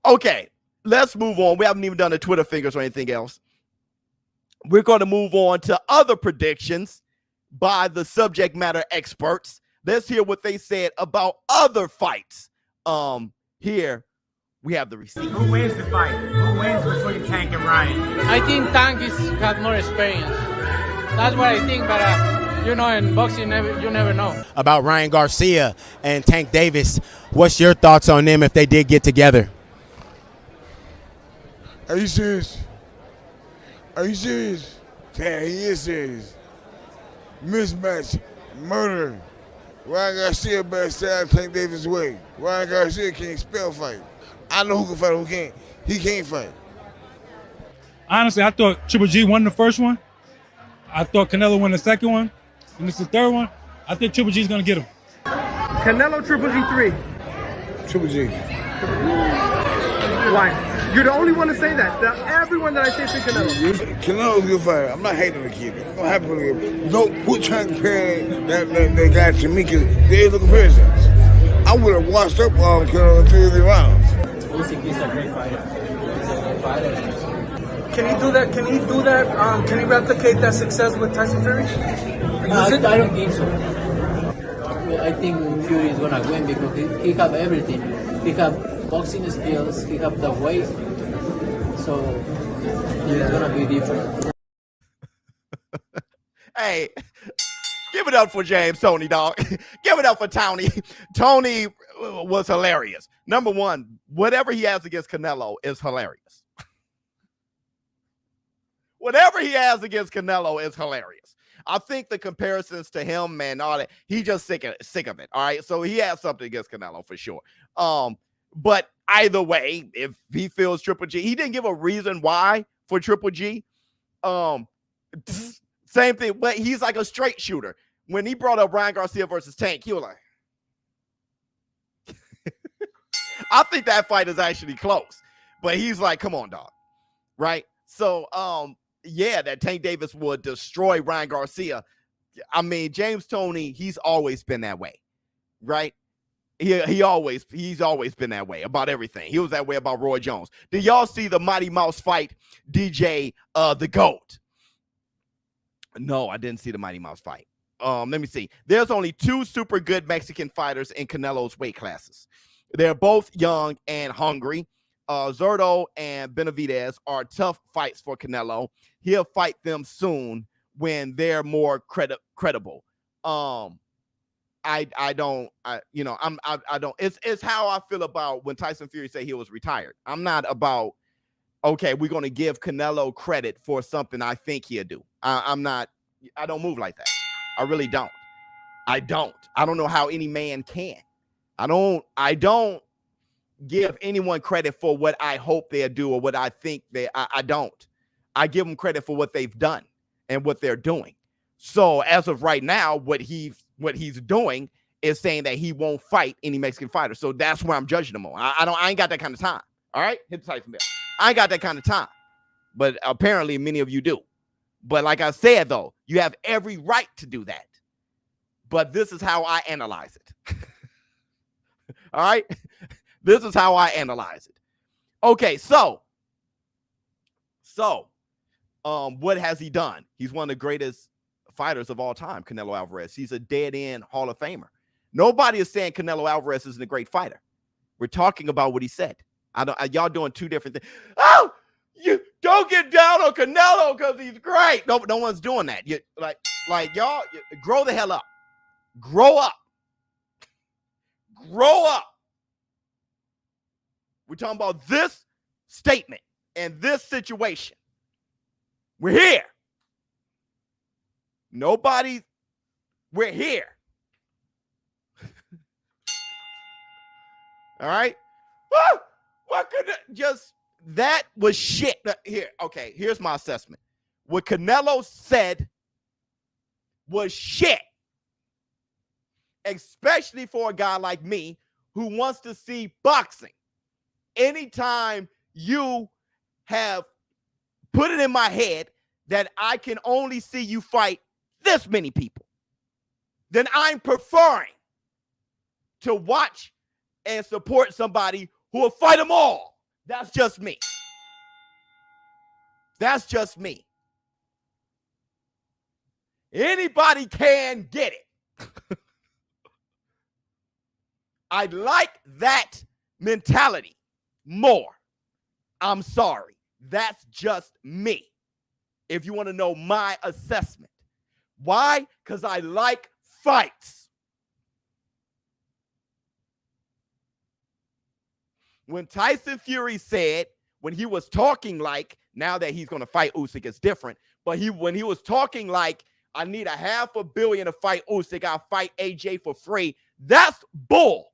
Okay, let's move on. We haven't even done the Twitter fingers or anything else. We're going to move on to other predictions by the subject matter experts. Let's hear what they said about other fights. Here we have the receipt. Who wins the fight? Who wins between Tank and Ryan? I think Tank has more experience. That's what I think, but you know, in boxing, you never know. About Ryan Garcia and Tank Davis, what's your thoughts on them if they did get together? Are you serious? Are you serious? Damn, he is serious. Mismatch, murder. Ryan Garcia better stay out of Tank Davis' way. Ryan Garcia can't spell fight. I know who can fight, who can't. He can't fight. Honestly, I thought Triple G won the first one. I thought Canelo won the second one. And this is the third one. I think Triple G's going to get him. Canelo, Triple G 3. Triple G. Why? You're the only one to say that. Everyone that I say is Canelo. Canelo's a good fighter. I'm not hating on the kid. It's going to happen with him. Don't quit trying to compare that guy to me because there is no comparisons. I would have washed up Canelo in 3 of the rounds. He's a great fighter. He's a great fighter. Can he do that? Can he do that? Can he replicate that success with Tyson Fury? I don't think so. I think Fury is gonna win because he have everything. he have boxing skills, he have the weight, so it's gonna be different. Hey, give it up for James Tony, dog. Give it up for Tony. Tony was hilarious. Number one, whatever he has against Canelo is hilarious. Whatever he has against Canelo is hilarious. I think the comparisons to him, man, all that, he just sick of it. All right. So he has something against Canelo for sure. But either way, if he feels Triple G, he didn't give a reason why for Triple G. Same thing, but he's like a straight shooter. When he brought up Ryan Garcia versus Tank, he was like, I think that fight is actually close. But he's like, come on, dog. Right? So, yeah, that Tank Davis would destroy Ryan Garcia. I mean, James Toney, he's always been that way. Right? He's always been that way about everything. He was that way about Roy Jones. Did y'all see the Mighty Mouse fight DJ the GOAT? No, I didn't see the Mighty Mouse fight. Let me see. There's only 2 super good Mexican fighters in Canelo's weight classes. They're both young and hungry. Zurdo and Benavidez are tough fights for Canelo. He'll fight them soon when they're more credible. I don't. It's how I feel about when Tyson Fury said he was retired. I'm not about, okay, we're going to give Canelo credit for something I think he'll do. I'm not. I don't move like that. I really don't. I don't know how any man can. I don't give anyone credit for what I hope they'll do or what I think I don't. I give them credit for what they've done and what they're doing. So as of right now, what he's doing is saying that he won't fight any Mexican fighter. So that's where I'm judging him on. I ain't got that kind of time. All right? Hit the Tyson bell. I ain't got that kind of time. But apparently many of you do. But like I said, though, you have every right to do that. But this is how I analyze it. All right? This is how I analyze it. Okay, so what has he done? He's one of the greatest fighters of all time, Canelo Alvarez. He's a dead-end Hall of Famer. Nobody is saying Canelo Alvarez isn't a great fighter. We're talking about what he said. Y'all doing 2 different things. Oh, you don't get down on Canelo because he's great. No one's doing that. You like y'all grow the hell up. Grow up. Grow up. We're talking about this statement and this situation. We're here. We're here. All right. What could that was shit. Here, okay, here's my assessment. What Canelo said was shit. Especially for a guy like me who wants to see boxing. Anytime you have put it in my head that I can only see you fight this many people, then I'm preferring to watch and support somebody who will fight them all. That's just me. That's just me. Anybody can get it. I like that mentality more. I'm sorry. That's just me. If you want to know my assessment. Why? Because I like fights. When Tyson Fury said, when he was talking like, now that he's going to fight Usyk, it's different, but when he was talking like, I need $500 million to fight Usyk, I'll fight AJ for free, that's bull.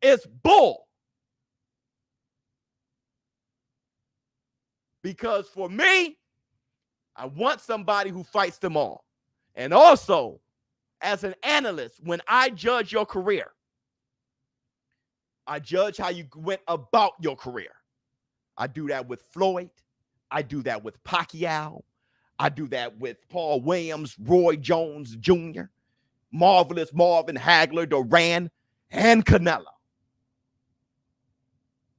It's bull. Because for me, I want somebody who fights them all. And also, as an analyst, when I judge your career, I judge how you went about your career. I do that with Floyd. I do that with Pacquiao. I do that with Paul Williams, Roy Jones Jr., Marvelous Marvin Hagler, Duran, and Canelo.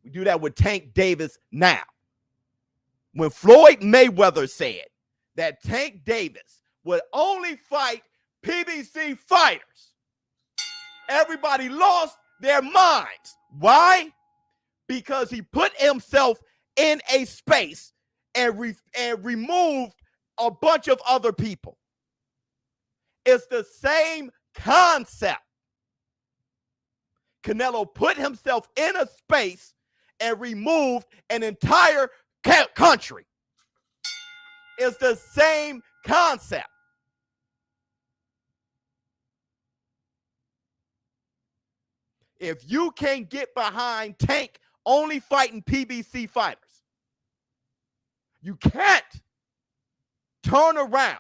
We do that with Tank Davis now. When Floyd Mayweather said that Tank Davis would only fight PBC fighters, everybody lost their minds. Why? Because he put himself in a space and removed a bunch of other people. It's the same concept. Canelo put himself in a space and removed an entire country. It's the same concept. If you can't get behind Tank only fighting PBC fighters, you can't turn around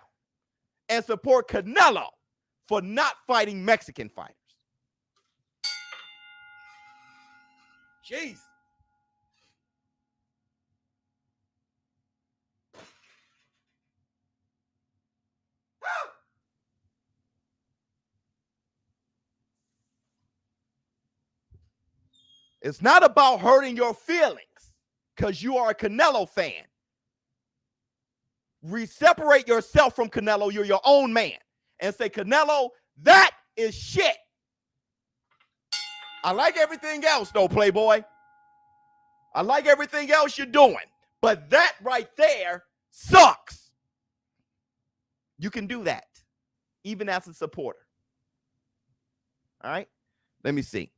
and support Canelo for not fighting Mexican fighters. Jeez. It's not about hurting your feelings because you are a Canelo fan. Separate yourself from Canelo. You're your own man. And say, Canelo, that is shit. I like everything else, though, Playboy. I like everything else you're doing. But that right there sucks. You can do that, even as a supporter. All right? Let me see.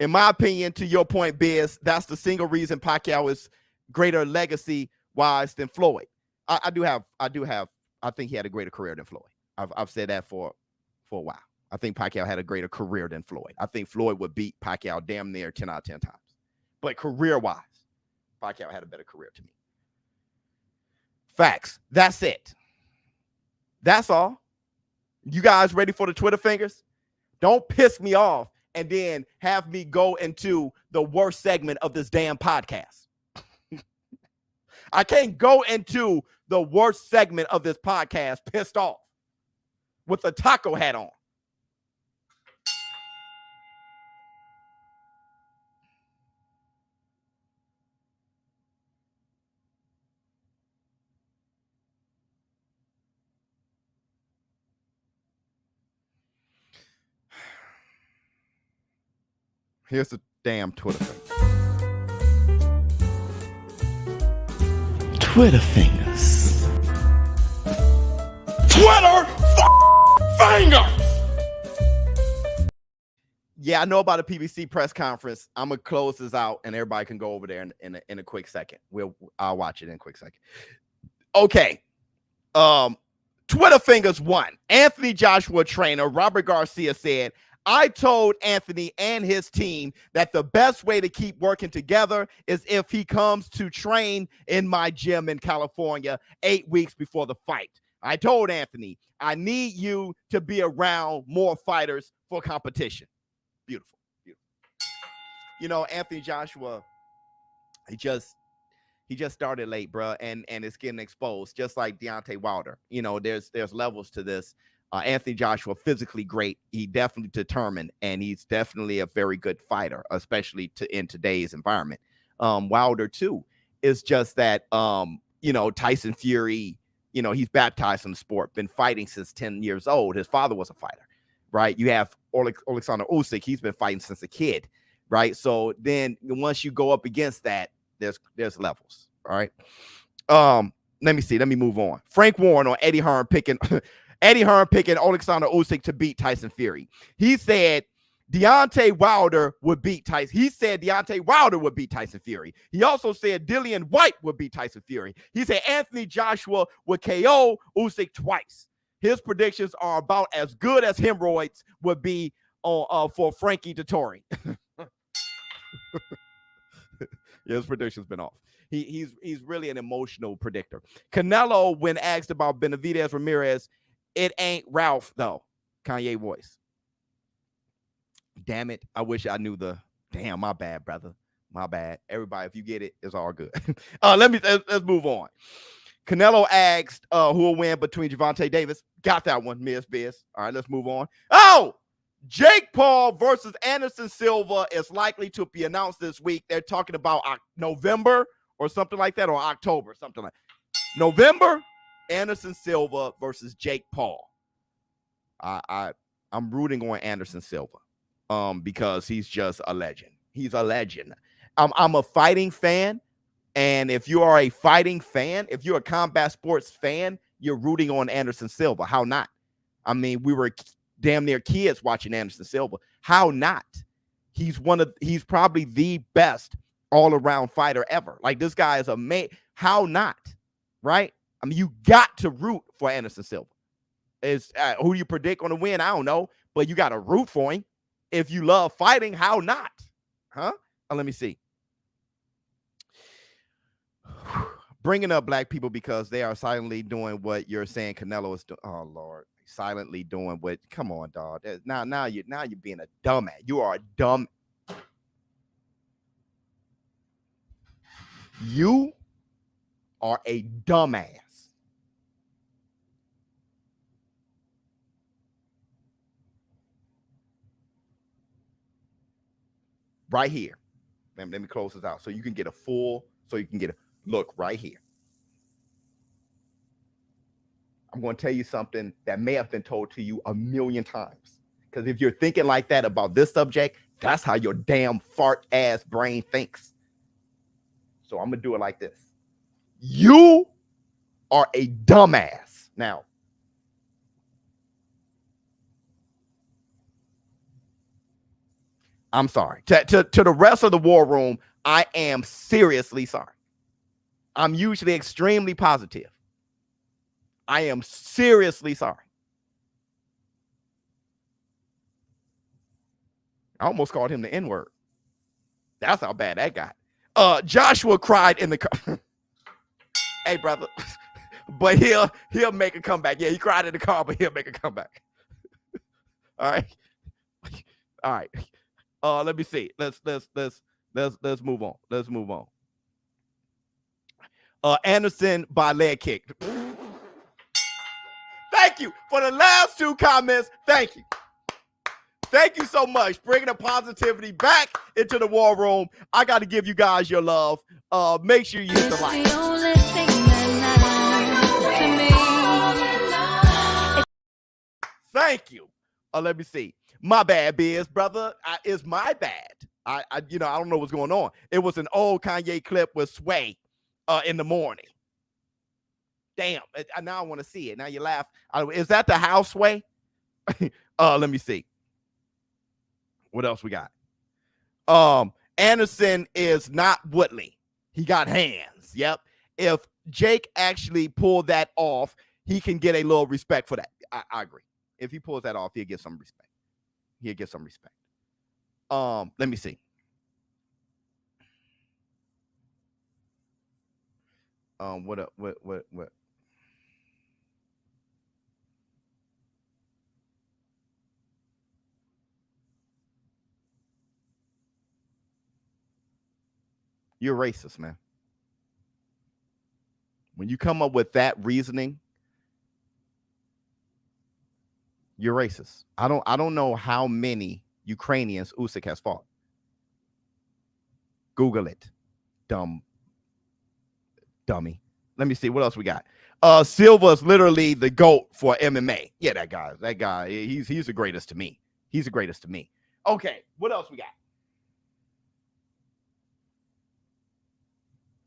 In my opinion, to your point, Biz, that's the single reason Pacquiao is greater legacy-wise than Floyd. I think he had a greater career than Floyd. I've said that for a while. I think Pacquiao had a greater career than Floyd. I think Floyd would beat Pacquiao damn near 10 out of 10 times. But career-wise, Pacquiao had a better career to me. Facts. That's it. That's all. You guys ready for the Twitter fingers? Don't piss me off and then have me go into the worst segment of this damn podcast. I can't go into the worst segment of this podcast pissed off with a taco hat on. Here's the damn Twitter thing. Twitter fingers. Twitter fingers. Yeah, I know about a PBC press conference. I'm gonna close this out, and everybody can go over there in a quick second. I'll watch it in a quick second. Okay. Twitter fingers 1. Anthony Joshua trainer Robert Garcia said, I told Anthony and his team that the best way to keep working together is if he comes to train in my gym in California 8 weeks before the fight. I told Anthony, I need you to be around more fighters for competition. Beautiful. Beautiful. You know, Anthony Joshua, he just started late, bro, and it's getting exposed, just like Deontay Wilder. You know, there's levels to this. Anthony Joshua, physically great. He definitely determined, and he's definitely a very good fighter, especially in today's environment. Wilder, too, is just that, Tyson Fury, he's baptized in the sport, been fighting since 10 years old. His father was a fighter, right? You have Alexander Usyk. He's been fighting since a kid, right? So then once you go up against that, there's levels, all right? Let me see. Let me move on. Frank Warren on Eddie Hearn picking Alexander Usyk to beat Tyson Fury. He said Deontay Wilder would beat Tyson. He said Deontay Wilder would beat Tyson Fury. He also said Dillian White would beat Tyson Fury. He said Anthony Joshua would KO Usyk twice. His predictions are about as good as hemorrhoids would be for Frankie Dettori. Yeah, his prediction's been off. He's really an emotional predictor. Canelo, when asked about Benavidez Ramirez, it ain't Ralph, though. Kanye voice. Damn it. I wish I knew damn, my bad, brother. My bad. Everybody, if you get it, it's all good. Let's move on. Canelo asked who will win between Gervonta Davis. Got that one, Miss Biz. All right, let's move on. Oh, Jake Paul versus Anderson Silva is likely to be announced this week. They're talking about November or something like that, or October, something like that. November. Anderson Silva versus Jake Paul. I'm rooting on Anderson Silva. because he's just a legend. He's a legend. I'm a fighting fan, and if you are a fighting fan, if you're a combat sports fan, you're rooting on Anderson Silva. How not? I mean, we were damn near kids watching Anderson Silva. How not? He's probably the best all-around fighter ever. Like, this guy is amazing. How not? Right? I mean, you got to root for Anderson Silva. Who do you predict on the win? I don't know, but you got to root for him. If you love fighting, how not? Huh? Let me see. Bringing up black people because they are silently doing what you're saying Canelo is doing. Oh, Lord. Silently doing what? Come on, dog. Now you're being a dumbass. You are a dumb. You are a dumbass. Right here. Let me close this out so you can get a look right here. I'm going to tell you something that may have been told to you a million times. Because if you're thinking like that about this subject, that's how your damn fart ass brain thinks. So I'm going to do it like this. You are a dumbass. Now, I'm sorry. To the rest of the war room, I am seriously sorry. I'm usually extremely positive. I am seriously sorry. I almost called him the N-word. That's how bad that got. Joshua cried in the car. Hey, brother. But he'll make a comeback. Yeah, he cried in the car, but he'll make a comeback. All right. All right. Let me see. Let's move on. Let's move on. Anderson by leg kick. Thank you for the last two comments. Thank you. Thank you so much. Bringing the positivity back into the war room. I got to give you guys your love. Make sure you hit the like. Thank you. Let me see. My bad, Biz, brother. It's my bad. I don't know what's going on. It was an old Kanye clip with Sway in the morning. Damn. Now I want to see it. Now you laugh. Is that the house Sway? Let me see. What else we got? Anderson is not Woodley. He got hands. Yep. If Jake actually pulled that off, he can get a little respect for that. I agree. If he pulls that off, he'll get some respect. He'll get some respect. Let me see. What? You're racist, man. When you come up with that reasoning, you're racist. I don't know how many Ukrainians Usyk has fought. Google it. Dummy. Let me see what else we got. Silva's literally the GOAT for MMA. Yeah, that guy, he's the greatest to me. He's the greatest to me. Okay, what else we got?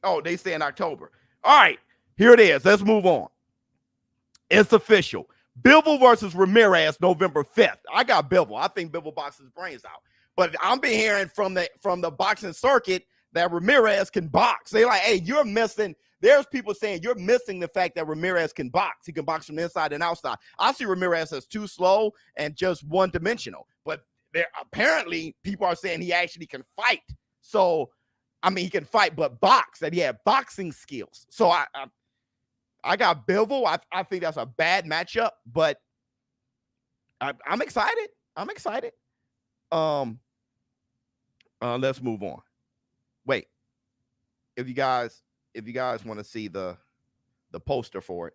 Oh, they say in October. All right, here it is. Let's move on. It's official. Bivol versus Ramirez, November 5th. I got Bivol. I think Bivol boxes his brains out. But I've been hearing from the boxing circuit that Ramirez can box. They're like, hey, you're missing. There's people saying you're missing the fact that Ramirez can box. He can box from the inside and outside. I see Ramirez as too slow and just one-dimensional. But apparently people are saying he actually can fight. So, I mean, he can fight, but box, that he had boxing skills. So I got Bivol. I think that's a bad matchup, but I'm excited. I'm excited. Let's move on. Wait, if you guys want to see the poster for it,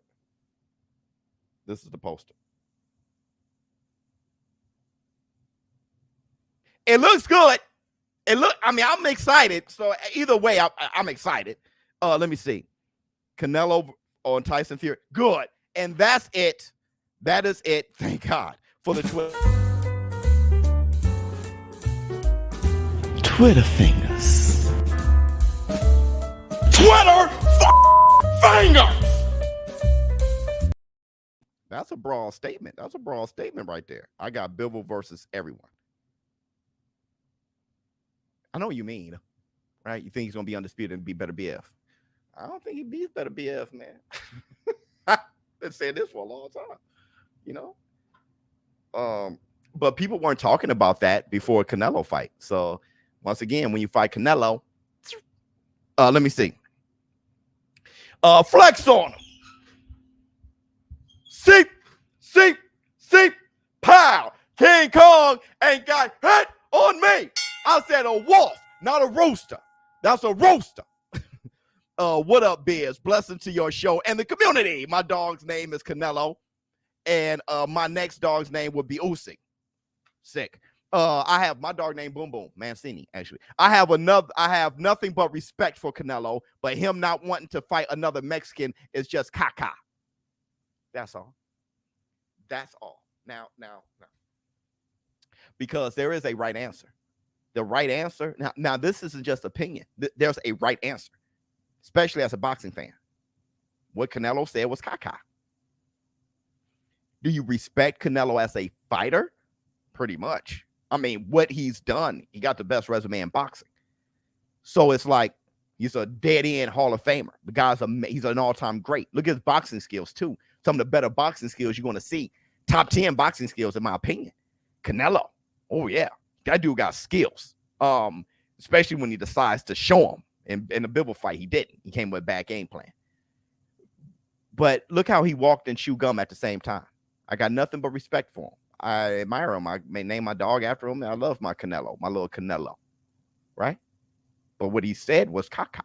this is the poster. It looks good. I'm excited. So either way, I'm excited. Let me see. Canelo on Tyson Fury. Good. And that's it. That is it. Thank God for the 12. Twitter fingers. Twitter fingers. That's a broad statement. That's a broad statement right there. I got Bivol versus everyone. I know what you mean, right? You think he's gonna be undisputed and be better BF. I don't think he beats better BF, man. I've been saying this for a long time, you know. But people weren't talking about that before Canelo fight. So once again, when you fight Canelo, let me see. Flex on him. See, pow. King Kong ain't got hit on me. I said a wolf, not a rooster. That's a roaster. What up, Biz? Blessing to your show and the community. My dog's name is Canelo, and my next dog's name would be Usyk. Sick. I have my dog named Boom Boom Mancini. Actually, I have nothing but respect for Canelo, but him not wanting to fight another Mexican is just caca. That's all. That's all. Now, because there is a right answer. The right answer. Now this isn't just opinion. There's a right answer, especially as a boxing fan. What Canelo said was caca. Do you respect Canelo as a fighter? Pretty much. I mean, what he's done, he got the best resume in boxing. So it's like he's a dead-end Hall of Famer. The guy's he's an all-time great. Look at his boxing skills, too. Some of the better boxing skills you're going to see. Top 10 boxing skills, in my opinion. Canelo. Oh, yeah. That dude got skills. Especially when he decides to show them. In the Bivol fight, he didn't. He came with a bad game plan. But look how he walked and chewed gum at the same time. I got nothing but respect for him. I admire him. I may name my dog after him. I love my Canelo, my little Canelo, right? But what he said was caca.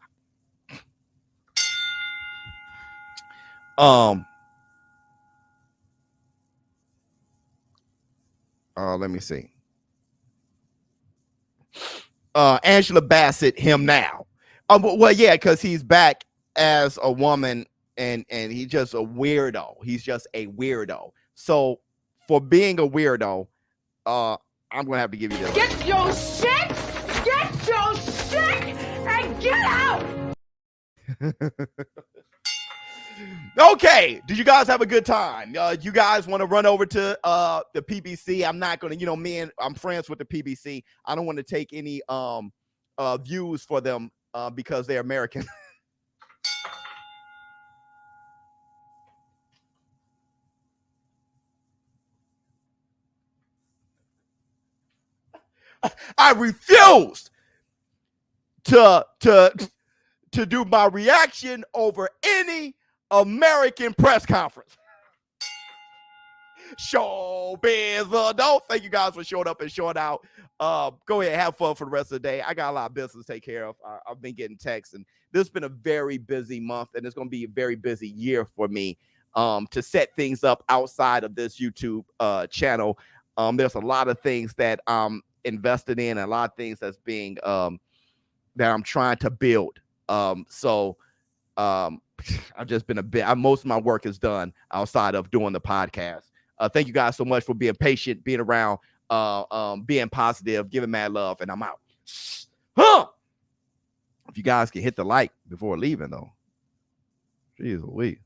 Let me see. Angela Bassett, him now. Well, yeah, because he's back as a woman, and he's just a weirdo. He's just a weirdo. So for being a weirdo, I'm gonna have to give you this. Get your shit, and get out. Okay, did you guys have a good time? You guys want to run over to the PBC? I'm not gonna, I'm friends with the PBC. I don't want to take any views for them because they're American. I refused to do my reaction over any American press conference. ShowBizz adult. Thank you guys for showing up and showing out. Go ahead, have fun for the rest of the day. I got a lot of business to take care of. I've been getting texts, and this has been a very busy month, and it's going to be a very busy year for me to set things up outside of this YouTube channel. There's a lot of things that I'm invested in, and a lot of things that's being that I'm trying to build. I've just been most of my work is done outside of doing the podcast. Thank you guys so much for being patient, being around, being positive, giving mad love, and I'm out. If you guys can hit the like before leaving, though. Jeez Louise.